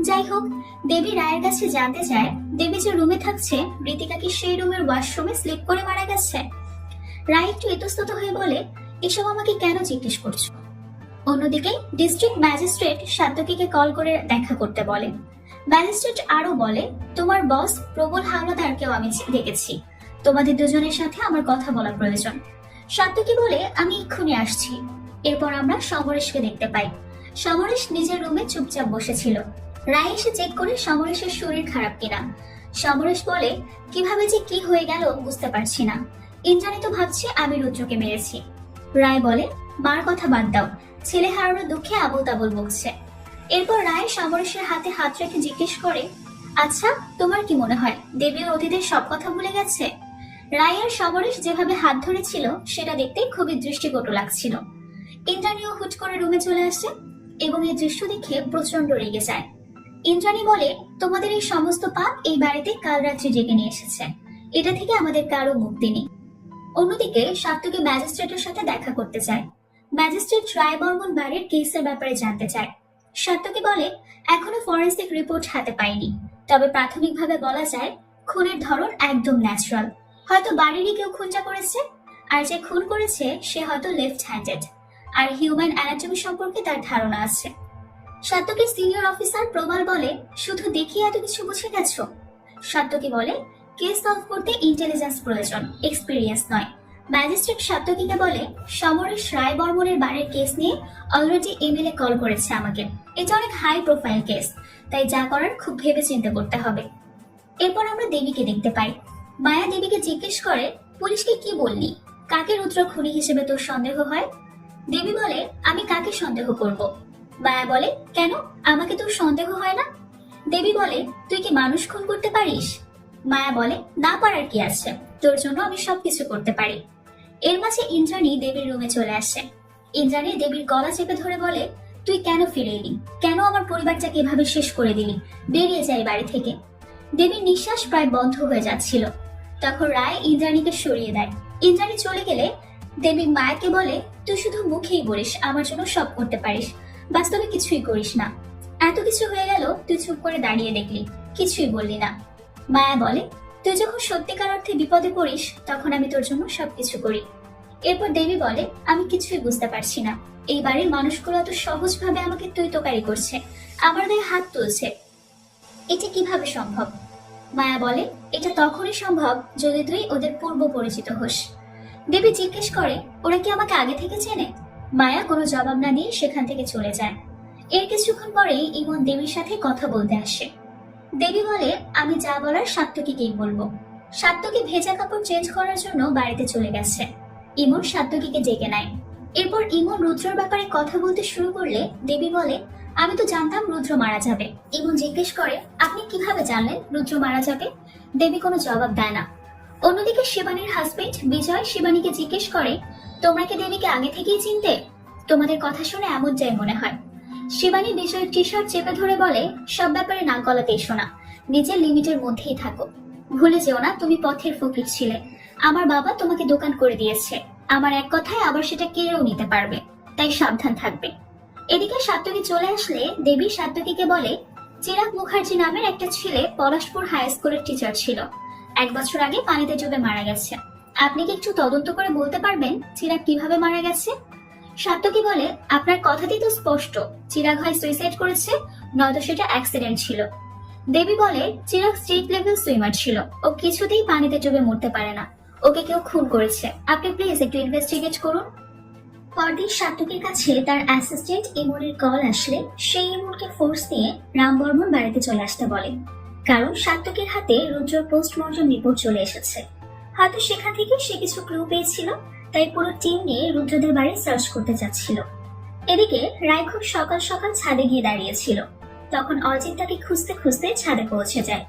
যাই হোক, দেবী রায়ের কাছে জানতে চায়, দেবী যে রুমে থাকছে ঋতিকা কি সেই রুমের ওয়াশরুমে স্লিপ করে মারা গেছে? রায় একটু ইতস্তত হয়ে বলে, এসব আমাকে কেন জিজ্ঞেস করছো? অন্যদিকে ডিস্ট্রিক্ট ম্যাজিস্ট্রেট সাত্তকীকে কল করে দেখা করতে বলে। ম্যাজিস্ট্রেট আরো বলে, তোমার বস প্রবল হাওলাদারকেও আমি দেখেছি, তোমাদের দুজনের সাথে আমার কথা বলা প্রয়োজন। সাত্তকী বলে, আমি এক্ষুনি আসছি। এরপর আমরা সমরেশকে দেখতে পাই। সমরেশ নিজের রুমে চুপচাপ বসেছিল। রায় এসে চেক করে সমরেশের শরীর খারাপ কিনা। সমরেশ বলে, কিভাবে যে কি হয়ে গেল বুঝতে পারছি না। ইন্দ্রাণী তো ভাবছে আমি রুদ্রকে মেরেছি। রায় বলে, মার কথা বাদ দাও, ছেলে হারানোর দুঃখে আবল তাবল বকছে। এরপর রায় সমরেশের হাতে হাত রেখে জিজ্ঞেস করে, আচ্ছা তোমার কি মনে হয় দেবী ও অতীতের সব কথা ভুলে গেছে? রায় আর সমরেশ যেভাবে হাত ধরেছিল সেটা দেখতে খুবই দৃষ্টিকটু লাগছিল। ইন্দ্রাণীও হুট করে রুমে চলে আসে এবং এই দৃশ্য দেখে প্রচন্ড রেগে যায়। ইন্দ্রাণী বলে, তোমাদের এই সমস্ত পাপ এই বাড়িতে কাল রাত্রি ডেকে নিয়ে এসেছে, এটা থেকে আমাদের কারো মুক্তি নেই। অন্যদিকে সাত্তকী ম্যাজিস্ট্রেটের সাথে দেখা করতে চায়। ম্যাজিস্ট্রেট রায় বর্মন বাড়ির কেসের ব্যাপারে জানতে চায়। সাত্তকী বলে, এখনো ফরেন্সিক রিপোর্ট হাতে পাইনি, তবে প্রাথমিকভাবে বলা যায় খুনের ধরন একদম ন্যাচারাল। হয়তো বাড়িরই কেউ খুনটা করেছে, আর যে খুন করেছে সে হয়তো লেফট হ্যান্ডেড, আর হিউম্যান অ্যানাটমি সম্পর্কে তার ধারণা আছে। সাত্তকীর সিনিয়র অফিসার প্রবাল বলে, শুধু দেখিয়ে এত কিছু বুঝে গেছো? সাত্তকী বলে, কেস সলভ করতে ইন্টেলিজেন্স প্রয়োজন, এক্সপিরিয়েন্স নয়। ম্যাজিস্ট্রেট সাত্তকীকে বলে, সমরেশ রায় বর্মনের বাড়ির কেস নিয়ে অলরেডি এমএলএ কল করেছে আমাকে। এটা অনেক হাই প্রোফাইল কেস, তাই যা করার খুব ভেবে চিন্তে করতে হবে। এরপর আমরা দেবীকে দেখতে পাই। মায়া দেবীকে জিজ্ঞেস করে, পুলিশকে কি বললি? কাকে রুদ্র খুনি হিসেবে তোর সন্দেহ হয়? দেবী বলে, আমি কাকে সন্দেহ করব? মায়া বলে, কেন, আমাকে তোর সন্দেহ হয় না? দেবী বলে, তুই কি মানুষ খুন করতে পারিস? মায়া বলে, না পারার কি আছে, তোর জন্য আমি সবকিছু করতে পারি। এর মাঝে ইন্দ্রাণী দেবীর রুমে চলে আসে। ইন্দ্রাণী দেবীর গলা চেপে ধরে বলে, তুই কেন ফিরে এলি? কেন আমার পরিবারটাকে এভাবে শেষ করে দিলি? বেরিয়ে যাই বাড়ি থেকে। দেবীর নিঃশ্বাস প্রায় বন্ধ হয়ে যাচ্ছিল। তখন রায় ইন্দ্রাণীকে সরিয়ে দেয়। ইন্দ্রাণী চলে গেলে দেবী মায়াকে বলে, তুই শুধু মুখেই বলিস আমার জন্য সব করতে পারিস, বাস্তবে কিছুই করিস না। এত কিছু হয়ে গেল, তুই চুপ করে দাঁড়িয়ে দেখলি, কিছুই বললি না। মায়া বলে, তুই যখন সত্যিকার অর্থে বিপদে পড়িস তখন আমি তোর জন্য সবকিছু করি। এরপর দেবী বলে, আমি কিছুই বুঝতে পারছি না, এই বাড়ির মানুষগুলো এত সহজভাবে আমাকে তুই তোকারি করছে, আমার গায়ে হাত তুলছে, এটা কিভাবে সম্ভব? মায়া বলে, এটা তখনই সম্ভব যদি তুই ওদের পূর্ব পরিচিত হোস। দেবী জিজ্ঞেস করে, ওরা কি আমাকে আগে থেকে চেনে? মায়া কোনো জবাব না দিয়ে সেখান থেকে চলে যায়। এর কিছুক্ষণ পরেই ইমন দেবীর সাথে কথা বলতে আসে। দেবী বলে, আমি যা বলার সাত্তকীকেই বলবো। সাত্তকী ভেজা কাপড় চেঞ্জ করার জন্য বাড়িতে চলে গেছে। ইমন সাত্তকীকে ডেকে নেয়। এরপর ইমন রুদ্রর ব্যাপারে কথা বলতে শুরু করলে দেবী বলে, আমি তো জানতাম রুদ্র মারা যাবে। ইমন জিজ্ঞেস করে, আপনি কিভাবে জানলেন রুদ্র মারা যাবে? দেবী কোনো জবাব দেয় না। অন্যদিকে শিবানীর হাজবেন্ড বিজয় শিবানীকে জিজ্ঞেস করে, তোমরা কি দেবীকে আগে থেকেই চিনতে? তোমাদের কথা শুনে এমন যাই মনে হয়। শিবানী বিজয়ের টি শার্ট চেপে ধরে বলে, সব ব্যাপারে নাক গলাতে এসো না, নিজের লিমিটের মধ্যেই থাকো। ভুলে যেও না তুমি পথের ফকির ছিলে। আমার বাবা তোমাকে দোকান করে দিয়েছে, আমার এক কথায় আবার সেটা কেড়েও নিতে পারবে, তাই সাবধান থাকবে। এদিকে সাত্তকী চলে আসলে দেবী সাত্তকীকে বলে, চিরাগ মুখার্জি নামের একটা ছেলে পলাশপুর হাই স্কুলের টিচার ছিল, 1 বছর আগে পানিতে ডুবে মারা গেছে। আপনি কি একটু তদন্ত করে বলতে পারবেন চিরাগ কিভাবে মারা গেছে? সাত্তকী বলে, আপনার কথাতেই তো স্পষ্ট, চিরাগ হয় সুইসাইড করেছে, নয়তো সেটা অ্যাক্সিডেন্ট ছিল। দেবী বলে, চিরাগ স্টেট লেভেল সুইমার ছিল, ও কিছুতেই পানিতে ডুবে মরতে পারে না, ওকে কেউ খুন করেছে। আপনি প্লিজ একটু ইনভেস্টিগেট করুন। পরদিন সাত্তকীর কাছে তার অ্যাসিস্ট্যান্ট ইমনের কল আসলে সেই ইমনকে ফোর্স দিয়ে রামবর্মন বাড়িতে চলে আসতে বলে, কারণ সাত্তকীর হাতে রুদ্রর পোস্টমর্টম রিপোর্ট চলে এসেছে। হয়তো সেখান থেকে সে কিছু ক্লু পেয়েছিল, তাই পুরো টিম নিয়ে রুদ্রদের বাড়ি সার্চ করতে যাচ্ছিল। এদিকে রায় খুব সকাল সকাল ছাদে গিয়ে দাঁড়িয়েছিল। তখন অজিত তাকে খুঁজতে খুঁজতে ছাদে পৌঁছে যায়,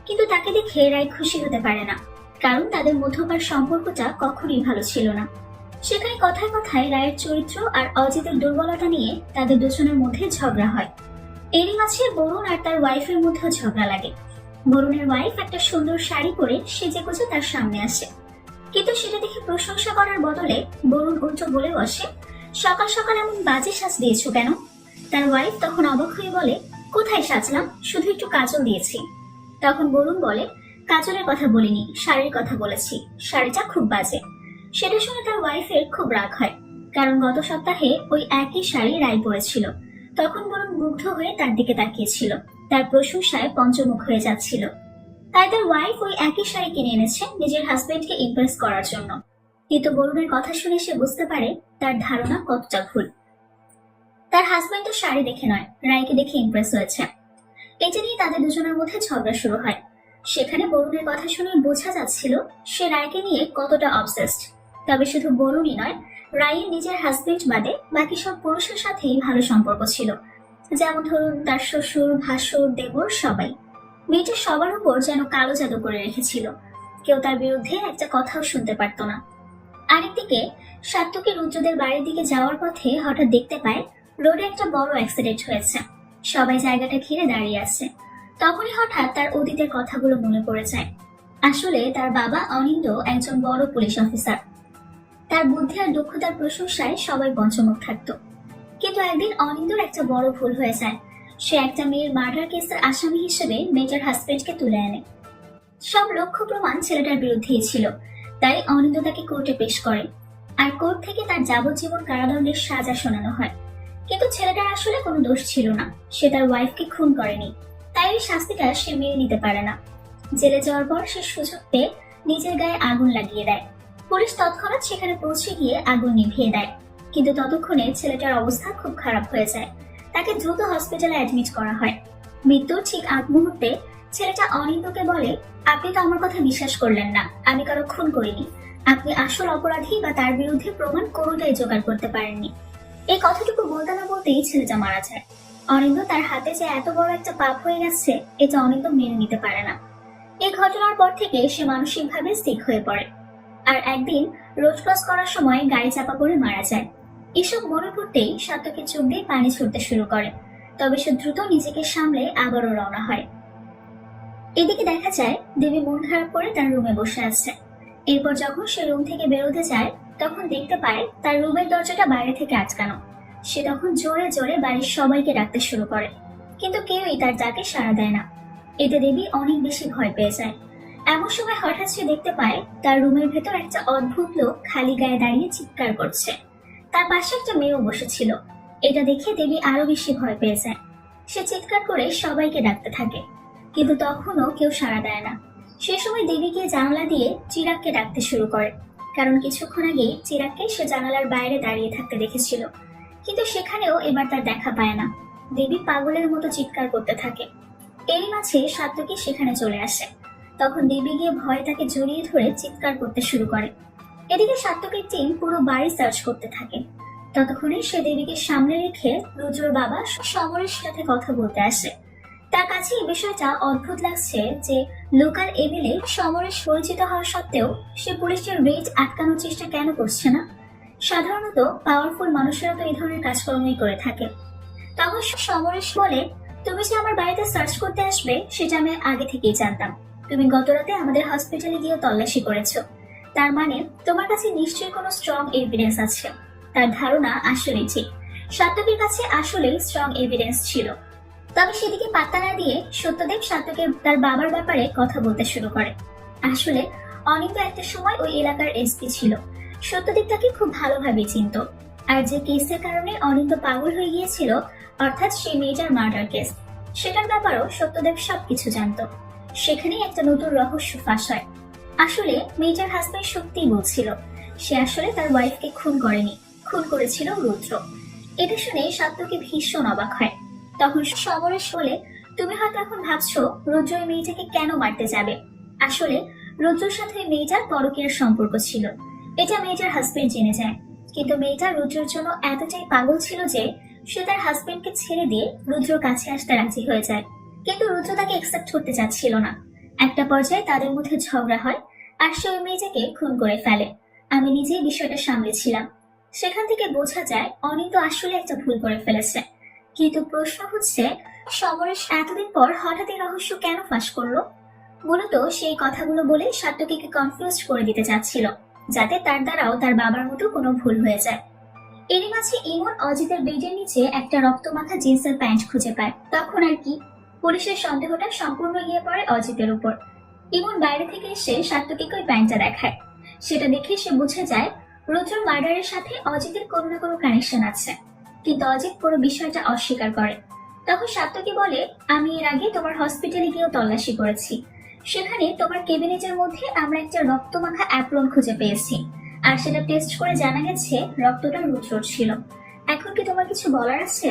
কিন্তু তাকে দেখে রায় খুশি হতে পারে না, কারণ তাদের মধ্যকার সম্পর্কটা কখনোই ভালো ছিল না। সেখানে কথায় কথায় রায়ের চরিত্র আর অজিতের দুর্বলতা নিয়ে তাদের দুজনের মধ্যে ঝগড়া হয়। এরই মাঝে বরুণ আর তার ওয়াইফের মধ্যেও ঝগড়া লাগে। বরুণের ওয়াইফ একটা সুন্দর শাড়ি পরে সেজে গুজে তার সামনে আসে, কিন্তু সেটা দেখে প্রশংসা করার বদলে বরুণ উল্টো বলে বসে, সকাল সকাল এমন বাজে সাজ দিয়েছো কেন? তার ওয়াইফ তখন অবাক হয়ে বলে, কোথায় সাজলাম, শুধু একটু কাজল দিয়েছি। তখন বরুণ বলে, কাজলের কথা বলিনি, শাড়ির কথা বলেছি, শাড়িটা খুব বাজে। সেটা শুনে তার ওয়াইফের খুব রাগ হয়, কারণ গত সপ্তাহে ওই একই শাড়ি রায় পরেছিল। তখন বরুণ মুগ্ধ হয়ে তার দিকে তাকিয়েছিল, তার প্রশংসায় পঞ্চমুখ হয়ে যাচ্ছিল। তাই তার ওয়াইফ ওই একই শাড়ি কিনে এনেছে নিজের হাজবেন্ডকে ইমপ্রেস করার জন্য। কিন্তু বরুণের কথা শুনে সে বুঝতে পারে তার ধারণা কতটা ভুল। তার হাজবেন্ড শাড়ি দেখে নয়, রায়কে দেখে ইমপ্রেস হয়েছে। এটা নিয়ে তাদের দুজনের মধ্যে ঝগড়া শুরু হয়। সেখানে বরুণের কথা শুনে বোঝা যাচ্ছিল সে রায়কে নিয়ে কতটা অবসেসড। তবে শুধু বরুণই নয়, রায়ের নিজের হাজবেন্ড বাদে বাকি সব পুরুষের সাথেই ভালো সম্পর্ক ছিল। যেমন ধরুন তার শ্বশুর, ভাসুর, দেবর, সবাই। মেয়েটা সবার উপর যেন কালো জাদু করে রেখেছিল, কেউ তার বিরুদ্ধে একটা কথাও শুনতে পারত না। আরেকদিকে সাত্তকী রুদ্রদের বাড়ির দিকে যাওয়ার পথে হঠাৎ দেখতে পায় রোডে একটা বড় অ্যাক্সিডেন্ট হয়েছে। সবাই জায়গাটা ঘিরে দাঁড়িয়ে আছে। তখনই হঠাৎ তার অতীতের কথাগুলো মনে পড়ে যায়। আসলে তার বাবা অনিন্দ একজন বড় পুলিশ অফিসার। তার বুদ্ধি আর দক্ষতার প্রশংসায় সবাই পঞ্চমুখ থাকতো। কিন্তু একদিন অনিন্দর একটা বড় ভুল হয়ে যায়। সে একটা মেয়ের মার্ডার কেসের আসামি হিসেবে মেয়েটার হাজবেন্ডকে তুলে আনে। সব লক্ষ্য প্রমাণ ছেলেটার বিরুদ্ধেই ছিল, তাই অনিন্দ তাকে কোর্টে পেশ করে, আর কোর্ট থেকে তার যাবজ্জীবন কারাদণ্ডের সাজা শোনানো হয়। কিন্তু ছেলেটার আসলে কোনো দোষ ছিল না, সে তার ওয়াইফকে খুন করেনি, তাই এই শাস্তিটা সে মেনে নিতে পারে না। জেলে যাওয়ার পর সে সুযোগ পেয়ে নিজের গায়ে আগুন লাগিয়ে দেয়। পুলিশ তৎক্ষণাৎ সেখানে পৌঁছে গিয়ে আগুন নিভিয়ে দেয়, কিন্তু ততক্ষণে ছেলেটার অবস্থা খুব খারাপ হয়ে যায়। তাকে দ্রুত হসপিটালে অ্যাডমিট করা হয়। মৃত্যুর ঠিক আগ মুহূর্তে ছেলেটা অনিন্দকে বলে, আপনি তো আমার কথা বিশ্বাস করলেন না, আমি কারো খুন করিনি, আপনি আসল অপরাধী বা তার বিরুদ্ধে প্রমাণ কোনোটাই জোগাড় করতে পারেননি। এই কথাটুকু বলতে না বলতেই ছেলেটা মারা যায়। অনিন্দ তার হাতে যে এত বড় একটা পাপ হয়ে গেছে এটা অনিন্দ মেনে নিতে পারে না। এই ঘটনার পর থেকে সে মানসিকভাবে সিক হয়ে পড়ে, আর একদিন রোড ক্রস করার সময় গাড়ি চাপা পড়ে মারা যায়। এসব মনে পড়তেই সাত্তকী চোখ দিয়ে পানি ছুটতে শুরু করে, তবে সে দ্রুত নিজেকে সামলে আবারও রওনা হয়। এদিকে দেখা যায় দেবী মন খারাপ করে তার রুমে বসে আছে। এরপর যখন সে রুম থেকে বেরোতে যায় তখন দেখতে পায় তার রুমের দরজাটা বাইরে থেকে আটকানো। সে তখন জোরে জোরে বাড়ির সবাইকে ডাকতে শুরু করে, কিন্তু কেউই তার ডাকে সাড়া দেয় না। এতে দেবী অনেক বেশি ভয় পেয়ে যায়। এমন সময় হঠাৎ সে দেখতে পায় তার রুমের ভেতর একটা অদ্ভুত লোক খালি গায়ে দাঁড়িয়ে চিৎকার করছে। তার পাশে একটা মেয়েও বসেছিল। এটা দেখে দেবী আরো বেশি ভয় পেয়ে যায়। সে চিৎকার করে সবাইকে ডাকতে থাকে, কিন্তু তখনও কেউ সাড়া দেয় না। সে সময় দেবী গিয়ে জানালা দিয়ে চিরাগকে ডাকতে শুরু করে, কারণ কিছুক্ষণ আগেই চিরাগকে সে জানালার বাইরে দাঁড়িয়ে থাকতে দেখেছিল, কিন্তু সেখানেও এবার তার দেখা পায় না। দেবী পাগলের মতো চিৎকার করতে থাকে। এরই মাঝে সাত্তকী সেখানে চলে আসে। তখন দেবী গিয়ে ভয়ে তাকে জড়িয়ে ধরে চিৎকার করতে শুরু করে। এদিকে সাত্তকীর টিম পুরো বাড়ি সার্চ করতে থাকে। ততক্ষণে সে দেবীকে সামনে রেখে রুদ্রর বাবা সমরের সাথে কথা বলতে আসে। তার কাছে এই বিষয়টা অদ্ভুত লাগছে যে লোকাল এমএলএ সমরের পরিচিত হওয়া সত্ত্বেও সে পুলিশের রেড আটকানোর চেষ্টা কেন করছে না। সাধারণত পাওয়ারফুল মানুষেরা তো এই ধরনের কাজকর্মই করে থাকে। তখন সমরেশ বলে, তুমি যে আমার বাড়িতে সার্চ করতে আসবে সেটা আমি আগে থেকেই জানতাম। তুমি গতরাতে আমাদের হসপিটালে গিয়ে তল্লাশি করেছো, তার মানে তোমার কাছে নিশ্চয়ই কোনো স্ট্রং এভিডেন্স আছে। তার ধারণা আসলেই ঠিক, সাত্তকীর কাছে আসলেই স্ট্রং এভিডেন্স ছিল। তবে সেদিকে পাত্তা না দিয়ে সত্যদেব সাত্তকে তার বাবার ব্যাপারে কথা বলতে শুরু করে। আসলে অনিন্দ একটা সময় ওই এলাকার এসপি ছিল। সত্যদেব তাকে খুব ভালোভাবে চিনত। আর যে কেসের কারণে অনিন্দ পাগল হয়ে গিয়েছিল, অর্থাৎ সেই মেয়েটার মার্ডার কেস, সেটার ব্যাপারেও সত্যদেব সবকিছু জানত। সেখানেই একটা নতুন রহস্য ফাঁস হয়। আসলে মেয়েটার হাজবেন্ড সত্যিই বলছিল সে আসলে তার ওয়াইফকে খুন করেনি, খুন করেছিল রুদ্র। এটা শুনে সাত্তকী ভীষণ অবাক হয়। তখন সমরেশ বলে, তুমি হয়তো এখন ভাবছো রুদ্র এই মেয়েটাকে কেন মারতে যাবে। আসলে রুদ্রর সাথে ওই মেয়েটার পরকীয়ার সম্পর্ক ছিল, এটা মেয়েটার হাজবেন্ড জেনে যায়। কিন্তু মেয়েটা রুদ্রর জন্য এতটাই পাগল ছিল যে সে তার হাজবেন্ডকে ছেড়ে দিয়ে রুদ্রর কাছে আসতে রাজি হয়ে যায়। কিন্তু রুদ্র তাকে অ্যাকসেপ্ট করতে চাচ্ছিল না। একটা পর্যায়ে তাদের মধ্যে ঝগড়া হয় আর সে ওই মেয়েটাকে খুন করে ফেলে। আমি নিজেই বিষয়টা সামলেছিলাম। সেখান থেকে বোঝা যায় অনিন্দ আসলে একটা ভুল করে ফেলেছে। কিন্তু প্রশ্ন হচ্ছে, সমরেশ এতদিন পর হঠাৎ এই রহস্য কেন ফাঁস করলো? মূলত সেই কথাগুলো বলে সাত্তকীকে কনফিউজ করে দিতে চাচ্ছিল, যাতে তার দ্বারাও তার বাবার মতো কোনো ভুল হয়ে যায়। এরই মাঝে ইমন অজিতের বেডের নিচে একটা রক্তমাখা জিন্সের প্যান্ট খুঁজে পায়। তখন আর কি, পুলিশের সন্দেহটা সম্পূর্ণ গিয়ে পড়ে অজিতের উপর। ইমন বাইরে থেকে এসে সাত্তকীকে ওই প্যান্টটা দেখায়। সেটা দেখে সে বুঝে যায় রুদ্র মার্ডারের সাথে অজিতের কোনো না কোনো কানেকশন আছে। কিন্তু অজিত পুরো বিষয়টা অস্বীকার করে। তখন সাত্তকী বলে, আমি এর আগে তোমার হসপিটালে গিয়েও তল্লাশি করেছি। সেখানে তোমার কেবিনেটের মধ্যে আমরা একটা রক্তমাখা অ্যাপ্রন খুঁজে পেয়েছি, আর সেটা টেস্ট করে জানা গেছে রক্তটা রুদ্রর ছিল। এখন কি তোমার কিছু বলার আছে?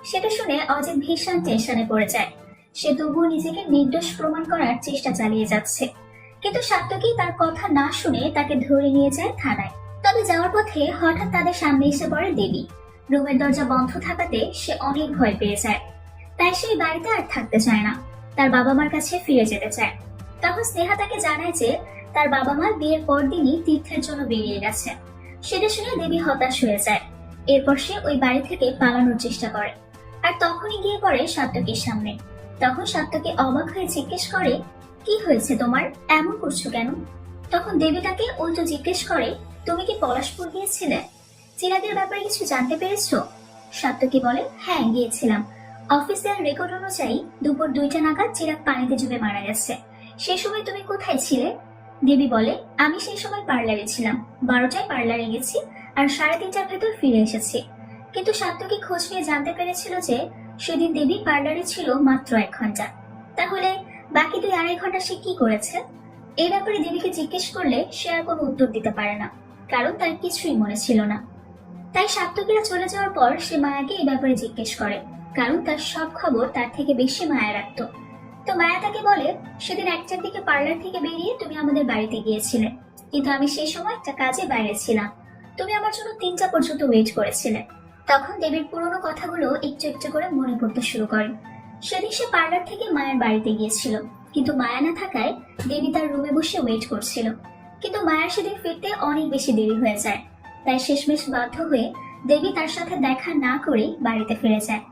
সেটা শুনে অজিত ভীষণ টেনশনে পড়ে যায়। সে তবুও নিজেকে নির্দোষ প্রমাণ করার চেষ্টা চালিয়ে যাচ্ছে। কিন্তু সাত্তকী তার কথা না শুনে তাকে ধরে নিয়ে যায় থানায়। তবে যাওয়ার পথে হঠাৎ তাদের সামনে এসে পড়ে দেবী। রুমের দরজা বন্ধ থাকাতে সে অনেক ভয় পেয়ে যায়। তাই সেই বাড়িতে আর থাকতে চায় না, তার বাবা মার কাছে ফিরে যেতে চায়। তখন স্নেহা তাকে জানায় যে তার বাবা মা বিয়ের পর দিনই তীর্থের জন্য বেরিয়ে গেছে। সেটা শুনে দেবী হতাশ হয়ে যায়। এরপর সে ওই বাড়ি থেকে পালানোর চেষ্টা করে, আর তখনই গিয়ে পড়ে সাত্তকীর সামনে। তখন সাত্তকী অবাক হয়ে জিজ্ঞেস করে, কি হয়েছে তোমার, এমন করছো কেন? তখন দেবী তাকে উল্টো জিজ্ঞেস করে, তুমি কি পলাশপুর গিয়েছিলে? চিরাগের ব্যাপারে কিছু জানতে পেরেছো? সাত্তকী বলে, হ্যাঁ গিয়েছিলাম। অফিসিয়াল রেকর্ড অনুযায়ী দুপুর 2টা নাগাদ চিরাগ পানিতে ডুবে মারা গেছে। সেই সময় তুমি কোথায় ছিলে? দেবী বলে, আমি সেই সময় পার্লারে ছিলাম। 12টায় পার্লারে গেছি আর 3:30টার ভেতর ফিরে এসেছি। কিন্তু সাত্তকী খোঁজ নিয়ে জানতে পেরেছিল যে সেদিন দেবী পার্লারে ছিল মাত্র 1 ঘন্টা। তাহলে বাকি 2-2.5 ঘন্টা সে কি করেছে? এই ব্যাপারে দেবীকে জিজ্ঞেস করলে সে আর কোনো উত্তর দিতে পারে না, কারণ তার কিছুই মনে ছিল না। তাই সাত্তকীরা চলে যাওয়ার পর সে মায়াকে এই ব্যাপারে জিজ্ঞেস করে, কারণ তার সব খবর তার থেকে বেশি মায়া রাখতো। তো মায়া তাকে বলে, সেদিন 1টার দিকে পার্লার থেকে বেরিয়ে তুমি আমাদের বাড়িতে গিয়েছিলে, কিন্তু আমি সেই সময় একটা কাজে বাইরে ছিলাম। তুমি আমার জন্য 3টা পর্যন্ত ওয়েট করেছিলে। তখন দেবীর পুরোনো কথাগুলো একটু একটু করে মনে পড়তে শুরু করে। সেদিন সে পার্লার থেকে মায়ের বাড়িতে গিয়েছিল, কিন্তু মায়া না থাকায় দেবী তার রুমে বসে ওয়েট করছিল। কিন্তু মায়ার সেদিন ফিরতে অনেক বেশি দেরি হয়ে যায়। তাই শেষমেশ বাধ্য হয়ে দেবী তার সাথে দেখা না করেই বাড়িতে ফিরে যায়,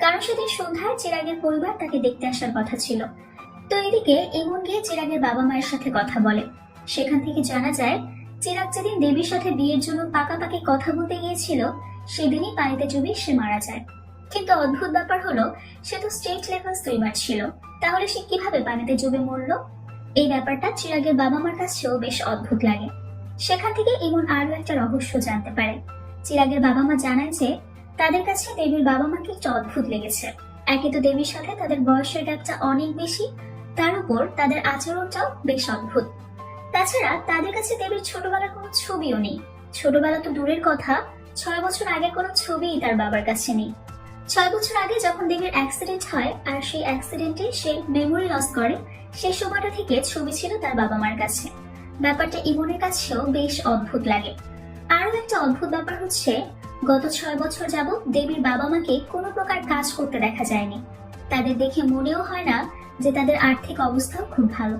কারণ সেদিন সন্ধ্যায় চিরাগের পরিবার তাকে দেখতে আসার কথা ছিল। তো এদিকে ইমন গিয়ে চিরাগের বাবা মায়ের সাথে কথা বলে। সেখান থেকে জানা যায় চিরাগ যেদিন দেবীর সাথে বিয়ের জন্য পাকাপাকি কথা বলতে গিয়েছিল সেদিনই পানিতে ডুবে সে মারা যায়। কিন্তু অদ্ভুত ব্যাপার হলো, সে তো স্টেট লেভেল সুইমার ছিল, তাহলে সে কিভাবে পানিতে ডুবে মরলো? এই ব্যাপারটা চিরাগের বাবা মার কাছেও বেশ অদ্ভুত লাগে। সেখান থেকে ইমন আরো একটা রহস্য জানতে পারে। চিরাগের বাবা মা জানায় যে তাদের কাছে দেবীর বাবা মাকে একটু অদ্ভুত লেগেছে। একে তো দেবীর সাথে তাদের বয়সের গ্যাপটা অনেক বেশি, তার উপর তাদের আচরণটাও বেশ অদ্ভুত। তাছাড়া তাদের কাছে দেবীর ছোটবেলার কোনো ছবিও নেই। ছোটবেলা তো দূরের কথা, 6 বছর আগের কোনো ছবিই তার বাবার কাছে নেই। 6 বছর আগে যখন দেবীর অ্যাক্সিডেন্ট হয় আর সেই অ্যাক্সিডেন্টে সে মেমোরি লস করে, সেই সময়টা থেকে ছবি ছিল তার বাবা মার কাছে। ব্যাপারটা ইমনের কাছেও বেশ অদ্ভুত লাগে। আরো একটা অদ্ভুত ব্যাপার হচ্ছে, গত 6 বছর যাবৎ দেবীর বাবা মাকে কোনো প্রকার কাজ করতে দেখা যায়নি। তাদের দেখে মনেও হয় না যে তাদের আর্থিক অবস্থাও খুব ভালো।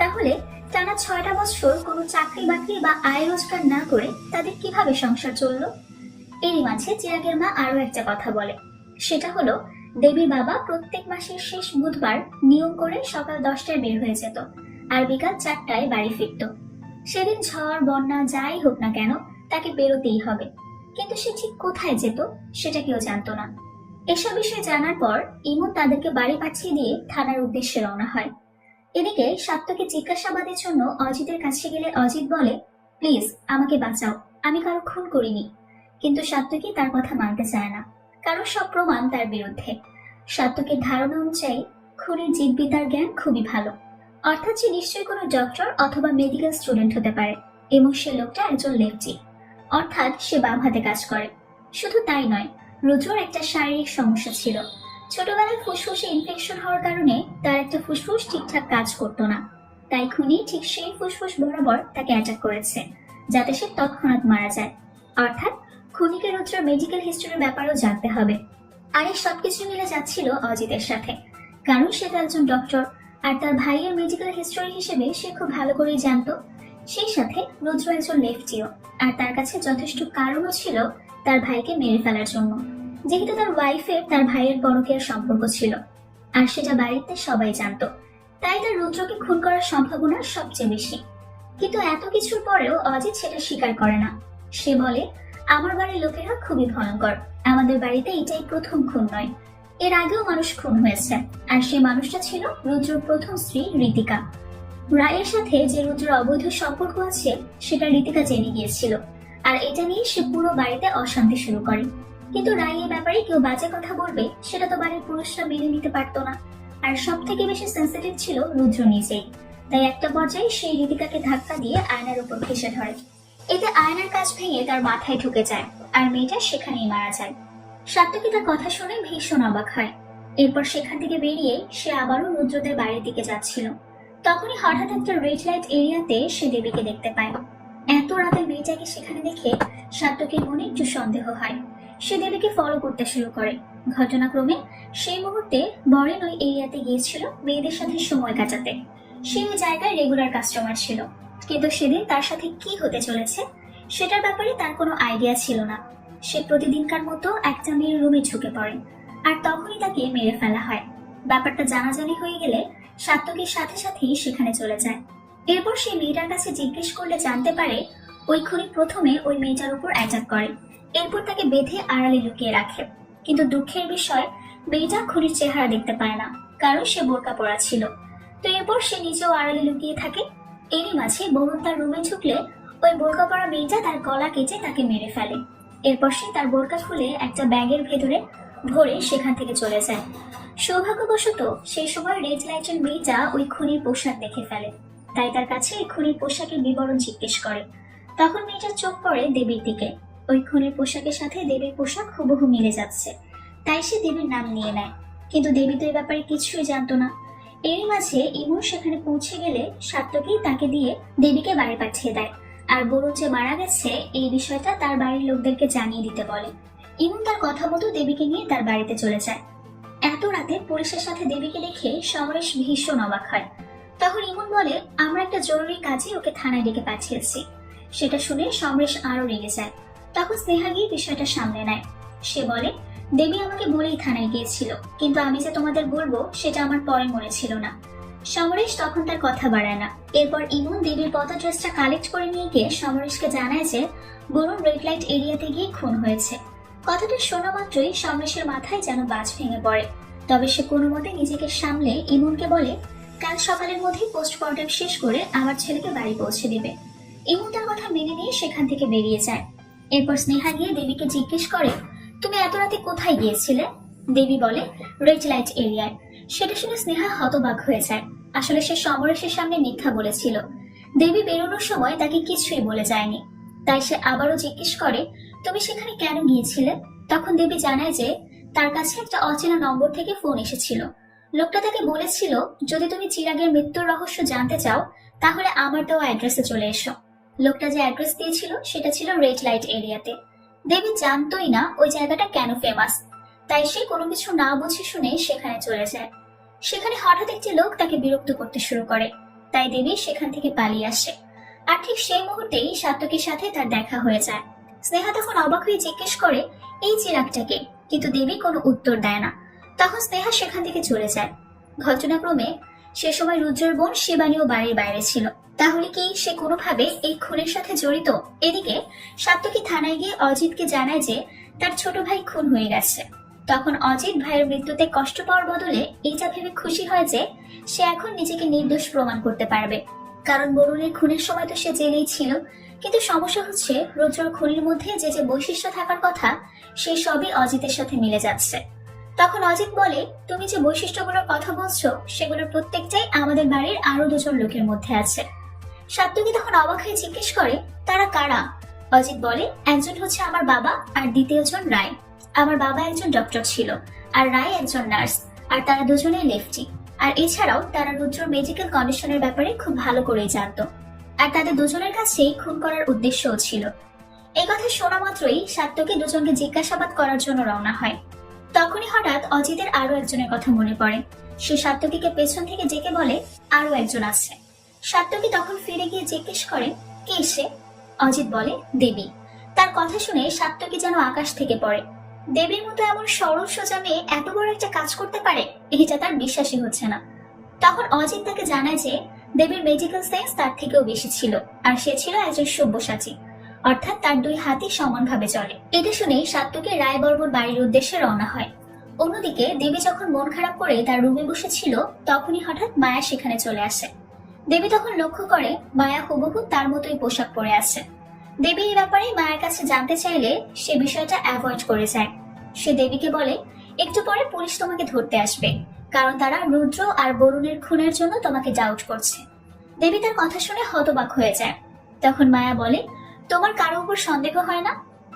তাহলে টানা 6টা বছর কোনো চাকরি বাকরি বা আয় রোজগার না করে তাদের কিভাবে সংসার চললো? এরই মাঝে চিরাগের মা আরো একটা কথা বলে, সেটা হলো দেবীর বাবা প্রত্যেক মাসের শেষ বুধবার নিয়ম করে সকাল 10টায় বের হয়ে যেত আর বিকাল 4টায় বাড়ি ফিরত। সেদিন ঝড় বন্যা যাই হোক না কেন তাকে বেরোতেই হবে, কিন্তু সে ঠিক কোথায় যেত সেটা কেউ জানতো না। এসব বিষয়ে জানার পর ইমন তাদেরকে বাড়ি পাঠিয়ে দিয়ে থানার উদ্দেশ্যে রওনা হয়। এদিকে সাত্তকে জিজ্ঞাসাবাদের জন্য অজিতের কাছে গেলে অজিত বলে, প্লিজ আমাকে বাঁচাও, আমি কারো খুন করিনি। কিন্তু সাত্তকী তার কথা মানতে চায় না, কারণ সব প্রমাণ তার বিরুদ্ধে। সাত্তকের ধারণা অনুযায়ী খুনের জীববিদ্যার জ্ঞান খুবই ভালো, অর্থাৎ সে নিশ্চয়ই কোনো ডক্টর অথবা মেডিকেল স্টুডেন্ট হতে পারে, এবং সে লোকটা একজন লেফটি, অর্থাৎ সে বাম হাতে কাজ করে। শুধু তাই নয়, রুদ্রর একটা শারীরিক সমস্যা ছিল। ছোটবেলায় ফুসফুসে ইনফেকশন হওয়ার কারণে তার একটা ফুসফুস ঠিকঠাক কাজ করতো না, তাই খুনি ঠিক সেই ফুসফুস বরাবর তাকে অ্যাটাক করেছে, যাতে সে তৎক্ষণাৎ মারা যায়। অর্থাৎ খুনিকে রুদ্রর মেডিকেল হিস্ট্রির ব্যাপারেও জানতে হবে। আর এই সবকিছু মিলে যাচ্ছিল অজিতের সাথে, কারণ সে তো একজন ডক্টর, আর তার ভাইয়ের মেডিকেল হিস্টরি হিসেবে সে খুব ভালো করেই জানতো। সেই সাথে রুদ্র একজন লেফটিও, আর তার কাছে যথেষ্ট কারণও ছিল তার ভাইকে মেরে ফেলার জন্য, যেহেতু তার ওয়াইফের তার ভাইয়ের পরকীয়ার সম্পর্ক ছিল, আর সেটা বাড়িতে সবাই জানতো। তাই তার রুদ্রকে খুন করার সম্ভাবনা সবচেয়ে বেশি। কিন্তু এত কিছুর পরেও অজিত সেটা স্বীকার করে না। সে বলে, আমার বাড়ির লোকেরা খুবই ভয়ঙ্কর, আমাদের বাড়িতে এটাই প্রথম খুন নয়, এর আগেও মানুষ খুন হয়েছে, আর সেই মানুষটা ছিল রুদ্রর প্রথম স্ত্রী ঋতিকা। রায়ের সাথে যে রুদ্রের অবৈধ সম্পর্ক আছে সেটা ঋতিকা জেনে গিয়েছিল, আর এটা নিয়ে সে পুরো বাড়িতে অশান্তি শুরু করে। কিন্তু রায় এই ব্যাপারে কেউ বাজে কথা বলবে সেটা তো বাড়ির পুরুষরা মেনে নিতে পারতো না, আর সব থেকে বেশি সেন্সিটিভ ছিল রুদ্র নিজেই। তাই একটা পর্যায়ে সেই ঋতিকাকে ধাক্কা দিয়ে আয়নার উপর ঘেঁষে ধরে। এতে আয়নার কাঁচ ভেঙে তার মাথায় ঢুকে যায়, আর মেয়েটা সেখানেই মারা যায়। সাত্তকী তার কথা শুনে ভীষণ অবাক হয়। এরপর সেখান থেকে বেরিয়ে সে আবারও রুদ্রদের বাড়ির দিকে যাচ্ছিল। তখনই হঠাৎ একটা রেড লাইট এরিয়াতে সে দেবীকে দেখতে পায়। এত রাতে মেয়েটাকে সেখানে দেখে সাত্তকীর মনে একটু সন্দেহ হয়। সে দেবীকে ফলো করতে শুরু করে। ঘটনাক্রমে সেই মুহূর্তে বরেন ওই এরিয়াতে গিয়েছিল মেয়েদের সাথে সময় কাটাতে। সে ওই জায়গায় রেগুলার কাস্টমার ছিল, কিন্তু সেদিন তার সাথে কি হতে চলেছে সেটার ব্যাপারে তার কোনো আইডিয়া ছিল না। সে প্রতিদিনকার মতো একটা মেয়ের রুমে ঢুকে পড়ে, আর তখনই তাকে মেরে ফেলা হয়। ব্যাপারটা জানাজানি হয়ে গেলে সাত্তকীর সাথে সাথেই সেখানে চলে যায়। এরপর সে মেয়েটার কাছে জিজ্ঞেস করলে জানতে পারে ওই খুনি প্রথমে ওই মেয়েটার উপর অ্যাটাক করে, এরপর তাকে বেঁধে আড়ালে লুকিয়ে রাখে। কিন্তু দুঃখের বিষয়, মেয়েটা খুনির চেহারা দেখতে পায় না, কারণ সে বোরকা পরা ছিল। তো এরপর সে নিজেও আড়ালে লুকিয়ে থাকে। এরই মাঝে বরুণ তার রুমে ঢুকলে ওই বোরকা পরা মেয়েটা তার গলা কেটে তাকে মেরে ফেলে। এরপর সে তার বোরকা খুলে একটা ব্যাগের ভেতরে ভরে সেখান থেকে চলে যায়। সৌভাগ্যবশত সেই সময় রেড লাইটের মেয়েটা ওই খুনির পোশাক দেখে ফেলে, তাই তার কাছে এই খুনির পোশাকের বিবরণ জিজ্ঞেস করে। তখন মেয়েটার চোখ পড়ে দেবীর দিকে। ওই খুনির পোশাকের সাথে দেবীর পোশাক হুবহু মিলে যাচ্ছে, তাই সে দেবীর নাম নিয়ে নেয়। কিন্তু দেবী তো এ ব্যাপারে কিছুই জানতো না। এরই মাঝে ইমন সেখানে পৌঁছে গেলে সাত্তকী তাকে দিয়ে দেবীকে বাড়ি পাঠিয়ে দেয়, আর বরুণ যে মারা গেছে এই বিষয়টা তার বাড়ির লোকদেরকে জানিয়ে দিতে বলে। ইমন তার কথা মতো দেবীকে নিয়ে তার বাড়িতে চলে যায়। এত রাতে পুলিশের সাথে দেবীকে দেখে সমরেশ ভীষণ অবাক হয়। তখন ইমন বলে, আমরা একটা জরুরি কাজে ওকে থানায় ডেকে পাঠিয়েছি। সেটা শুনে সমরেশ আরো রেগে যায়। তখন স্নেহা গিয়ে বিষয়টা সামলে নেয়। সে বলে, দেবী আমাকে বলেই থানায় গিয়েছিল, কিন্তু আমি যে তোমাদের বলবো সেটা আমার পরে মনে ছিল না। সমরেশ তখন তার কথা বাড়ায় না। এরপর ইমন দেবীর পতা ড্রেসটা কালেক্ট করে নিয়ে গিয়ে সমরেশকে জানায় যে বরুণ রেড লাইট এরিয়াতে গিয়ে খুন হয়েছে। কথাটা শোনা মাত্রই সমরেশের মাথায় যেন বাজ ভেঙে পড়ে। তবে সে কোনো মতে নিজেকে সামলে ইমনকে বলে, কাল সকালের মধ্যেই পোস্টমর্টম শেষ করে আমার ছেলেকে বাড়ি পৌঁছে দিবে। ইমন তার কথা মেনে নিয়ে সেখান থেকে বেরিয়ে যায়। এরপর স্নেহা গিয়ে দেবীকে জিজ্ঞেস করে, তুমি এত রাতে কোথায় গিয়েছিলে? দেবী বলে, রেড লাইট এরিয়ায়। সেটা শুনে স্নেহা হতবাক হয়ে যায়। আসলে সে সমরেশের সামনে মিথ্যা বলেছিল। দেবী বেরোনোর সময় তাকে কিছুই বলে যায়নি। তাই সে আবারও জিজ্ঞেস করে, তুমি সেখানে কেন গিয়েছিলে? তখন দেবী জানায় যে তার কাছে একটা অচেনা নম্বর থেকে ফোন এসেছিল। লোকটা তাকে বলেছিল, যদি তুমি চিরাগের মৃত্যুর রহস্য জানতে চাও তাহলে আমার দেওয়া অ্যাড্রেসে চলে এসো। লোকটা যে অ্যাড্রেস দিয়েছিল সেটা ছিল রেড লাইট এরিয়াতে। দেবী জানতোই না ওই জায়গাটা কেন ফেমাস, তাই সে কোনো কিছু না বুঝে শুনে সেখানে চলে যায়। সেখানে হঠাৎ একটি লোক তাকে বিরক্ত করতে শুরু করে, তাই দেবী সেখান থেকে পালিয়ে আসে। আর ঠিক সেই মুহূর্তেই সাত্তকীর সাথে তার দেখা হয়ে যায়। স্নেহা তখন অবাক হয়ে জিজ্ঞেস করে এই চিরাগটাকে, কিন্তু দেবী কোনো উত্তর দেয় না। তখন স্নেহা সেখান থেকে চলে যায়। ঘটনাক্রমে সে সময় রুদ্রের বোন শিবানীও বাড়ির বাইরে ছিল। তাহলে কি সে কোনোভাবে এই খুনের সাথে জড়িত? এদিকে সাত্তকী থানায় গিয়ে অজিতকে জানায় যে তার ছোট ভাই খুন হয়ে গেছে। তখন অজিত ভাইয়ের মৃত্যুতে কষ্ট পাওয়ার বদলে এইটা ভেবে খুশি হয় যে সে এখন নিজেকে নির্দোষ প্রমাণ করতে পারবে, কারণ বরুণের খুনের সময় তো সে জেলেই ছিল। কিন্তু সমস্যা হচ্ছে রুদ্রর খুনের মধ্যে যে যে বৈশিষ্ট্য থাকার কথা সেই সবই অজিতের সাথে মিলে যাচ্ছে। তখন অজিত বলে, তুমি যে বৈশিষ্ট্যগুলোর কথা বলছো সেগুলোর প্রত্যেকটাই আমাদের বাড়ির আরো দুজন লোকের মধ্যে আছে। সাত্তকী তখন অবাক হয়ে জিজ্ঞেস করে, তারা কারা? অজিত বলে, একজন হচ্ছে আমার বাবা আর দ্বিতীয়জন রায়। আমার বাবা একজন ডক্টর ছিল আর রায় একজন নার্স, আর তারা দুজনেই লেফটি। আর এছাড়াও তারা রুদ্রর মেডিকেল কন্ডিশনের ব্যাপারে খুব ভালো করেই জানতো, আর তাদের দুজনের কাছেই খুন করার উদ্দেশ্যও ছিল। এই কথা শোনা মাত্রই সাত্তকী দুজনকে জিজ্ঞাসাবাদ করার জন্য রওনা হয়। তখনই হঠাৎ অজিতের আরো একজনের কথা মনে পড়ে। সে সাত্তকীকে পেছন থেকে ডেকে বলে, আরো একজন আছে। সাত্তকী তখন ফিরে গিয়ে জিজ্ঞেস করে, কে সে? অজিত বলে, দেবী। তার কথা শুনে সাত্তকী যেন আকাশ থেকে পড়ে। দেবীর মতো এমন সরল সোজা মেয়ে এত বড় একটা কাজ করতে পারে, এটা তার বিশ্বাসই হচ্ছে না। তখন অজিত তাকে জানায় যে দেবীর মেডিকেল সায়েন্স তার থেকেও বেশি ছিল, আর সে ছিল একজন সব্যসাচী, অর্থাৎ তার দুই হাতই সমানভাবে চলে। এটা শুনে সাত্তকী রায়বর্মন বাড়ির উদ্দেশ্যে রওনা হয়। অন্যদিকে দেবী যখন মন খারাপ করে তার রুমে বসেছিল, তখনই হঠাৎ মায়া সেখানে চলে আসে। দেবী তখন লক্ষ্য করে মায়া হুবহু তার মতোই পোশাক পরে আছে। দেবী এই ব্যাপারে মায়ের কাছে জানতে চাইলে সে বিষয়টা অ্যাভয়েড করে যায়। সে দেবীকে বলে, একটু পরে পুলিশ তোমাকে ধরতে আসবে, কারণ তারা রুদ্র আর বরুণের খুনের জন্য তোমাকে ডাউট করছে। দেবী তার কথা শুনে হতবাক হয়ে যায়। তখন মায়া বলে, তোমার কারো উপর সন্দেহ হয় না?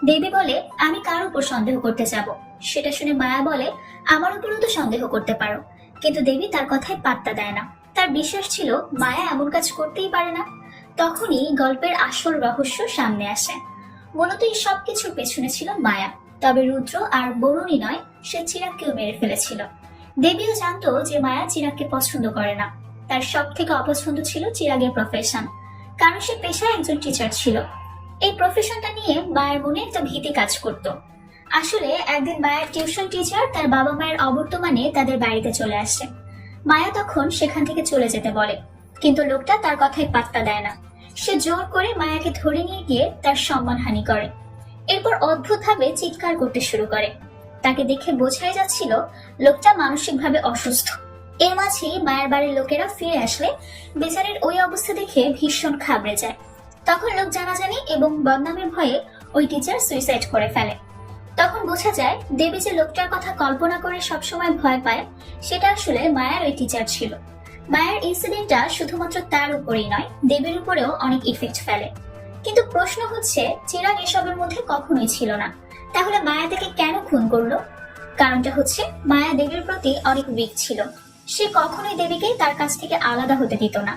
দেবী বলে, আমি কারো উপর সন্দেহ করতে যাব? সেটা শুনে মায়া বলে, আমার উপরও তো সন্দেহ করতে পারো। কিন্তু দেবী তার কথায় পাত্তা দেয় না। তার বিশ্বাস ছিল মায়া এমন কাজ করতেই পারে না। তখনই গল্পের আসল রহস্য সামনে আসে। মূলত এই সবকিছুর পেছনে ছিল মায়া। তবে রুদ্র আর বরুণই নয়, সে চিরাগকেও মেরে ফেলেছিল। দেবীও জানতো যে মায়া চিরাগকে পছন্দ করে না। তার সব থেকে অপছন্দ ছিল চিরাগের প্রফেশন, কারণ সে পেশায় একজন টিচার ছিল। এই প্রফেশনটা নিয়ে মায়ের মনে একটা ভীতি কাজ করত। আসলে একদিন মায়ের টিউশন টিচার তার বাবা মায়ের অবর্তমানে তাদের বাড়িতে চলে আসে। মায়া তখন সেখান থেকে চলে যেতে বলে, কিন্তু লোকটা তার কথায় পাত্তা দেয় না। সে জোর করে মায়াকে ধরে নিয়ে গিয়ে তার সম্মানহানি করে। এরপর অদ্ভুতভাবে চিৎকার করতে শুরু করে। তাকে দেখে বোঝাই যাচ্ছিল লোকটা মানসিকভাবে অসুস্থ। এর মাঝেই মায়ের বাড়ির লোকেরা ফিরে আসলে বেচারের ওই অবস্থা দেখে ভীষণ ঘাবড়ে যায়। তখন লোক জানাজানি এবং বদনামের ভয়ে ওই টিচার সুইসাইড করে ফেলে। তখন বোঝা যায় দেবী যে লোকটার কথা কল্পনা করে সবসময় ভয় পায়, সেটা আসলে মায়ার ওই টিচার ছিল। মায়ের ইনসিডেন্টটা শুধুমাত্র তার উপরেই নয়, দেবীর উপরেও অনেক ইফেক্ট ফেলে। কিন্তু প্রশ্ন হচ্ছে, চিরাগ এসবের মধ্যে কখনোই ছিল না, তাহলে মায়া তাকে কেন খুন করলো? কারণটা হচ্ছে মায়া দেবীর প্রতি অনেক উইক ছিল। সে কখনোই দেবীকে তার কাছ থেকে আলাদা হতে দিত না।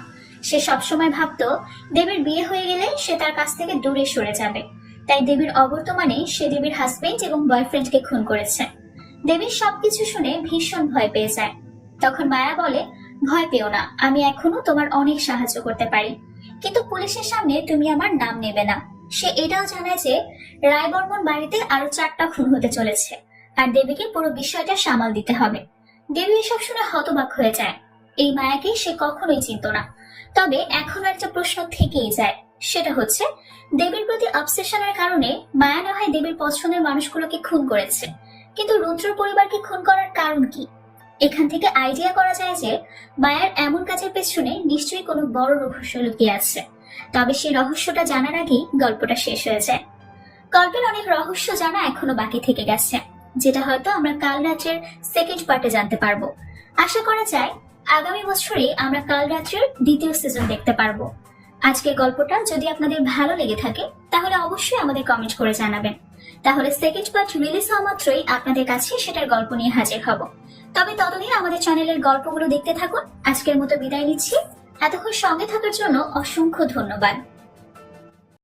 সে সবসময় ভাবতো দেবীর বিয়ে হয়ে গেলে সে তার কাছ থেকে দূরে সরে যাবে। তাই দেবীর অবর্তমানে সে দেবীর হাজবেন্ড এবং বয়ফ্রেন্ডকে খুন করেছে। দেবীর সবকিছু শুনে ভীষণ ভয় পেয়ে যায়। তখন মায়া বলে, ভয় পেও না, আমি এখনো তোমার অনেক সাহায্য করতে পারি, কিন্তু পুলিশের সামনে তুমি আমার নাম নেবে না। সে এটাও জানায় যে রায়বর্মন বাড়িতে আরো 4টা খুন হতে চলেছে, আর দেবীকে পুরো বিষয়টা সামাল দিতে হবে। দেবী এসব শুনে হতবাক হয়ে যায়। এই মায়াকে সে কখনোই চিনত না। তবে এখনো একটা প্রশ্ন থেকেই যায়, সেটা হচ্ছে দেবীর প্রতি অবসেশনের কারণে মায়া না হয় দেবীর পছন্দের মানুষগুলোকে খুন করেছে, কিন্তু রুদ্র পরিবারকে খুন করার কারণ কি? এখান থেকে আইডিয়া করা যায় যে মায়ার এমন কাজের পেছনে নিশ্চয়ই কোনো বড় রহস্য লুকিয়ে আছে। তবে সেই রহস্যটা জানার আগেই গল্পটা শেষ হয়ে যায়। গল্পের অনেক রহস্য জানা এখনো বাকি থেকে গেছে, যেটা হয়তো আমরা কাল রাত্রের সেকেন্ড পার্টে জানতে পারবো। আশা করা যায় আগামী বছরে আমরা কাল রাত্রের দ্বিতীয় সিজন দেখতে পারবো। আজকের গল্পটা যদি আপনাদের ভালো লেগে থাকে তাহলে অবশ্যই আমাদের কমেন্ট করে জানাবেন। তাহলে সেকেন্ড পার্ট রিলিজ হওয়া মাত্রই আপনাদের কাছে সেটার গল্প নিয়ে হাজির হব। তবে ততদিন আমাদের চ্যানেলের গল্পগুলো দেখতে থাকুন। আজকের মতো বিদায় নিচ্ছি। এতক্ষণ সঙ্গে থাকার জন্য অসংখ্য ধন্যবাদ।